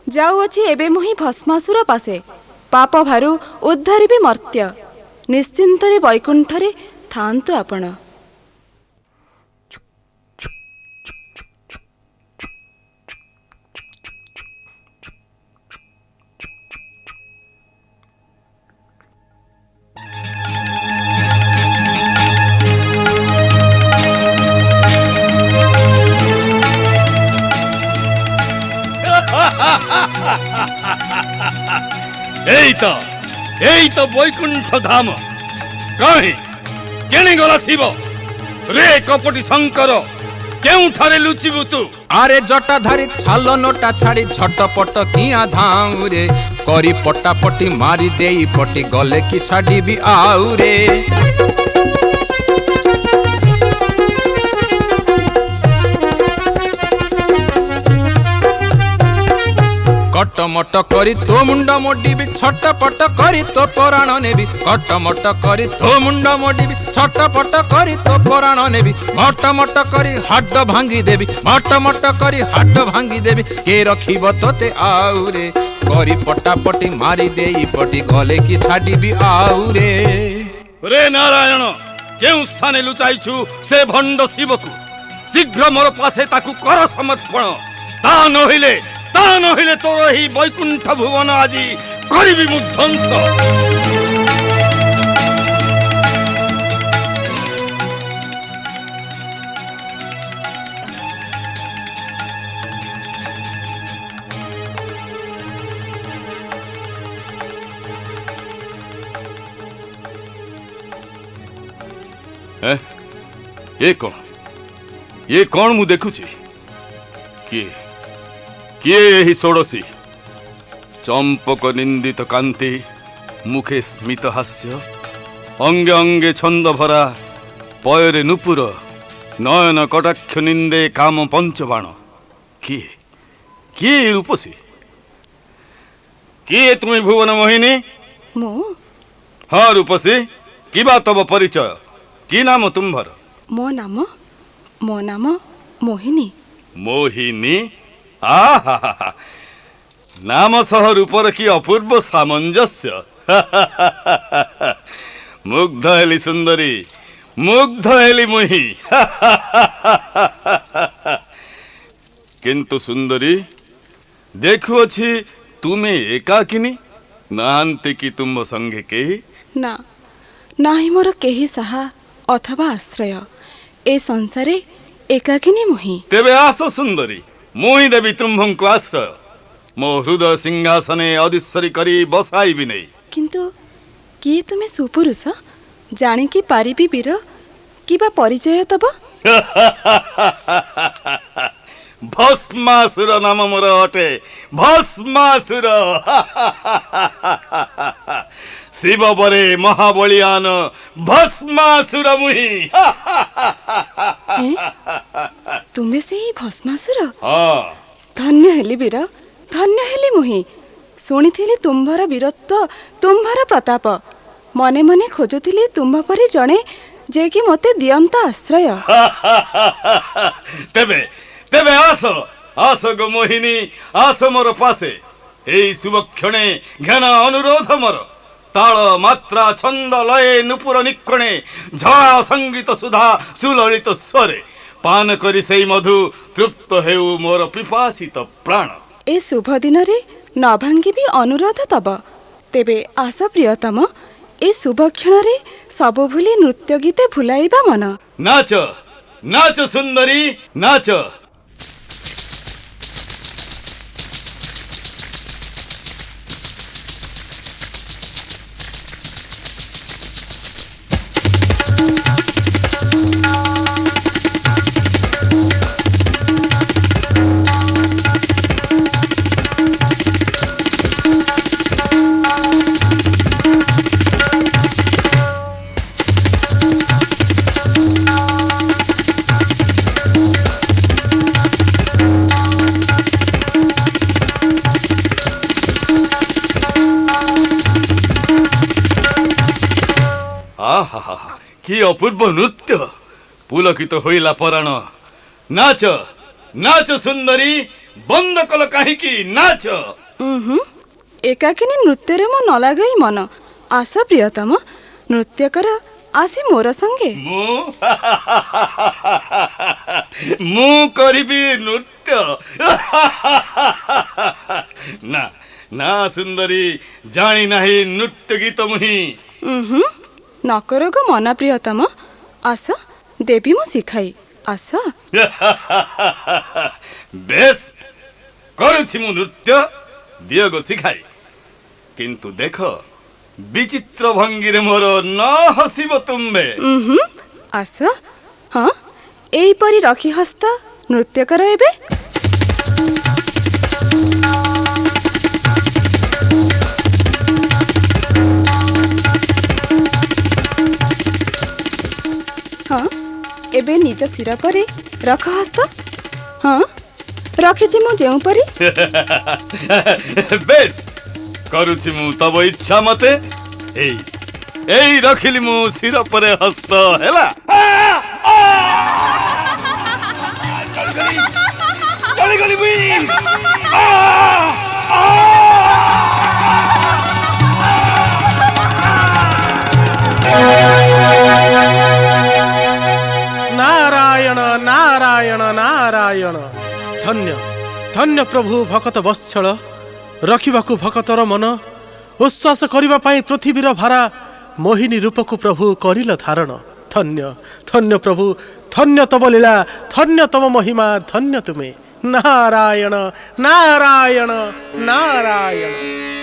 S14: जाउअछि एबे मोहि भस्मासुर पासे पाप भारू उद्धारिबि मर्त्य। निश्चिंतरे वैकुंठरे थांतु आपण।
S1: এই তো বৈকুণ্ঠ ধাম। কাহি কেনে গলা শিব রে কপটি শঙ্কর কেউঠারে লুচিবু তু?
S9: আরে জটাধারী ছাল নোটা ছাড়ি ঝটপট কিয়া ধাউরে করি পটাপটি মারি দেই পটি গলে কি ছাড়িবি আউরে। কটমট করি তো মুন্ড মোডিবি ছটপট করি তো পরাণ নেবি। কটমট করি তো মুন্ড মোডিবি ছটপট করি তো পরাণ নেবি। মটমট করি হাড ভাঙ্গি দেবি মটমট করি হাড ভাঙ্গি দেবি। কে রখিব তোতে আউরে করি পটাপটি মারি দেই পটি গলে কি ছাড়িবি আউরে।
S1: রে নারায়ণ কেউ স্থানে লুচাইছু সে ভণ্ড শিবকু? শীঘ্র মোর পাশে তাকু কর সমর্পণ। তা নহিলে তোর এই বৈকুণ্ঠ ভুবন আজি করিবি মু ধ্বংস। ଏ କଣ ମୁଁ ଦେଖୁଛି? କିଏ ଏହି ଷୋଡ଼ଶୀ? ଚମ୍ପକ ନିନ୍ଦିତ କାନ୍ତି ମୁଖେ ସ୍ମିତ ହାସ୍ୟ ଅଙ୍ଗେ ଅଙ୍ଗେ ଛନ୍ଦ ଭରା ପୟରେ ନୁପୁର ନୟନ କଟାକ୍ଷ ନିନ୍ଦେ କାମ ପଞ୍ଚବାଣ। କିଏ ରୂପସୀ? କିଏ ତୁମେ ଭୁବନ ମୋହିନୀ?
S14: ମୁଁ?
S1: ହଁ ରୂପସୀ, କିବା ତବ ପରିଚୟ? କି ନାମ ତୁମ୍ଭର?
S14: ମୋ ନାମ ମୋହିନୀ।
S1: ମୋହିନୀ? ଆହା, ନାମ ସହ ରୂପର କି ଅପୂର୍ବ ସାମଞ୍ଜସ୍ୟ। ମୁଗ୍ଧ ହେଲି ସୁନ୍ଦରୀ, ମୁଗ୍ଧ ହେଲି ମୁହିଁ। କିନ୍ତୁ ସୁନ୍ଦରୀ ଦେଖୁଅଛି ତୁମେ ଏକାକିନୀ, ନାହାନ୍ତି କି ତୁମ ସଙ୍ଗେ କେହି?
S14: ନା, ନାହିଁ ମୋର କେହି ସାହା ଅଥବା ଆଶ୍ରୟ। ଏ ସଂସାରେ ଏକାକିନୀ ମୁହିଁ।
S1: ତେବେ ଆସ ସୁନ୍ଦରୀ, ମୁହିଁ ଦେବି ତୁମ୍ଭଙ୍କୁ ଆଶ୍ରୟ। ମୋ ହୃଦୟ ସିଂହାସନେ ଅଧୀଶ୍ୱରୀ କରି ବସାଇବି ନେଇ।
S14: କିନ୍ତୁ କିଏ ତୁମେ ସୁପୁରୁଷ? ଜାଣିକି ପାରିବି ବୀର, କିବା ପରିଚୟ ତବ?
S1: ଭସ୍ମାସୁର ନାମ ମୋର ଅଟେ, ଭସ୍ମାସୁର। ଶିବ ବରେ ମହାବଳିଆନ ଭସ୍ମାସୁର ମୁହିଁ।
S14: ତୁମେ ସେଇ ଭସ୍ମାସୁର?
S1: ହଁ।
S14: ଧନ୍ୟ ହେଲି ବୀର, ଧନ୍ୟ ହେଲି ମୁହିଁ। ଶୁଣିଥିଲି ତୁମ୍ଭର ବୀରତ୍ୱ, ତୁମ୍ଭର ପ୍ରତାପ। ମନେ ମନେ ଖୋଜୁଥିଲି ତୁମ୍ଭ ପରି ଜଣେ ଯେ କି ମୋତେ ଦିଅନ୍ତା ଆଶ୍ରୟ।
S1: ତେବେ ଆସ ଗো ମୋହିନୀ, ଆସ ମୋର ପାଶେ। ଏଇ ଶୁଭକ୍ଷଣେ ଘନ ଅନୁରୋଧ ମୋର। ତାଳ ମାତ୍ରା ଛନ୍ଦ ଲଏ ନୁପୁର ନିକ୍ଷଣେ ଝଳା ସଙ୍ଗୀତ ସୁଧା ସୁଲଳିତ ସ୍ୱରେ ପାନ କରି ସେଇ ମଧୁ ତୃପ୍ତ ହେଉ ମୋର ପିପାସିତ ପ୍ରାଣ।
S14: ଏ ଶୁଭ ଦିନରେ ନ ଭାଙ୍ଗିବି ଅନୁରୋଧ ତବ। ତେବେ ଆସ ପ୍ରିୟତମ, ଏ ଶୁଭ କ୍ଷଣରେ ସବୁ ଭୁଲି ନୃତ୍ୟ ଗୀତେ ଭୁଲାଇବା ମନ।
S1: ନାଚ ନାଚ ସୁନ୍ଦରୀ ନାଚ। কি অপূর্ব নৃত্য, পুলকিত হইলা পরাণ। নাচ নাচ সুন্দরী, বন্ধ কল কাহিকি নাচ।
S14: ଏକାକିନୀ ନୃତ୍ୟରେ ମୋ ନ ଲଗାଇ ମନ। ଆସ ପ୍ରିୟତମ, ନୃତ୍ୟ କର ଆସି ମୋର ସଙ୍ଗେ।
S1: ମୁଁ କରିବି ନୃତ୍ୟ? ନା ନା ସୁନ୍ଦରୀ, ଜାଣି ନାହିଁ ନୃତ୍ୟ ଗୀତ ମୁହିଁ।
S14: ନକର ଗୋ ମନା ପ୍ରିୟତମ, ଆସ ଦେବି ମୁଁ ଶିଖାଇ। ଆସ।
S1: ବେଶ କରୁଛି ମୁଁ ନୃତ୍ୟ, ଦିଅ ଗୋ ଶିଖାଇ। किंतु देख विचित्र भंगी मोर न हसिब तुम्बे।
S14: आस हाँ एपरी रखी हस्त नृत्य कर एबे। हाँ एबे निज सिर परे रख हस्त। हाँ रखिछि मु जेउ परी।
S1: बेस करुछि मु तब इच्छा मते एई रखिली मु सिर परे हस्त हैला। गली गली बुई
S3: नारायण नारायण नारायण। धन्य धन्य प्रभु भकत वत्सल रखिबाकु भकतर मन उश्वास करिबा पाई पृथ्वीर भारा मोहिनी रूपकु प्रभु करिल धारण। धन्य धन्य प्रभु धन्य तब लीला धन्य तब महिमा धन्य तुमे। नारायण नारायण नारायण।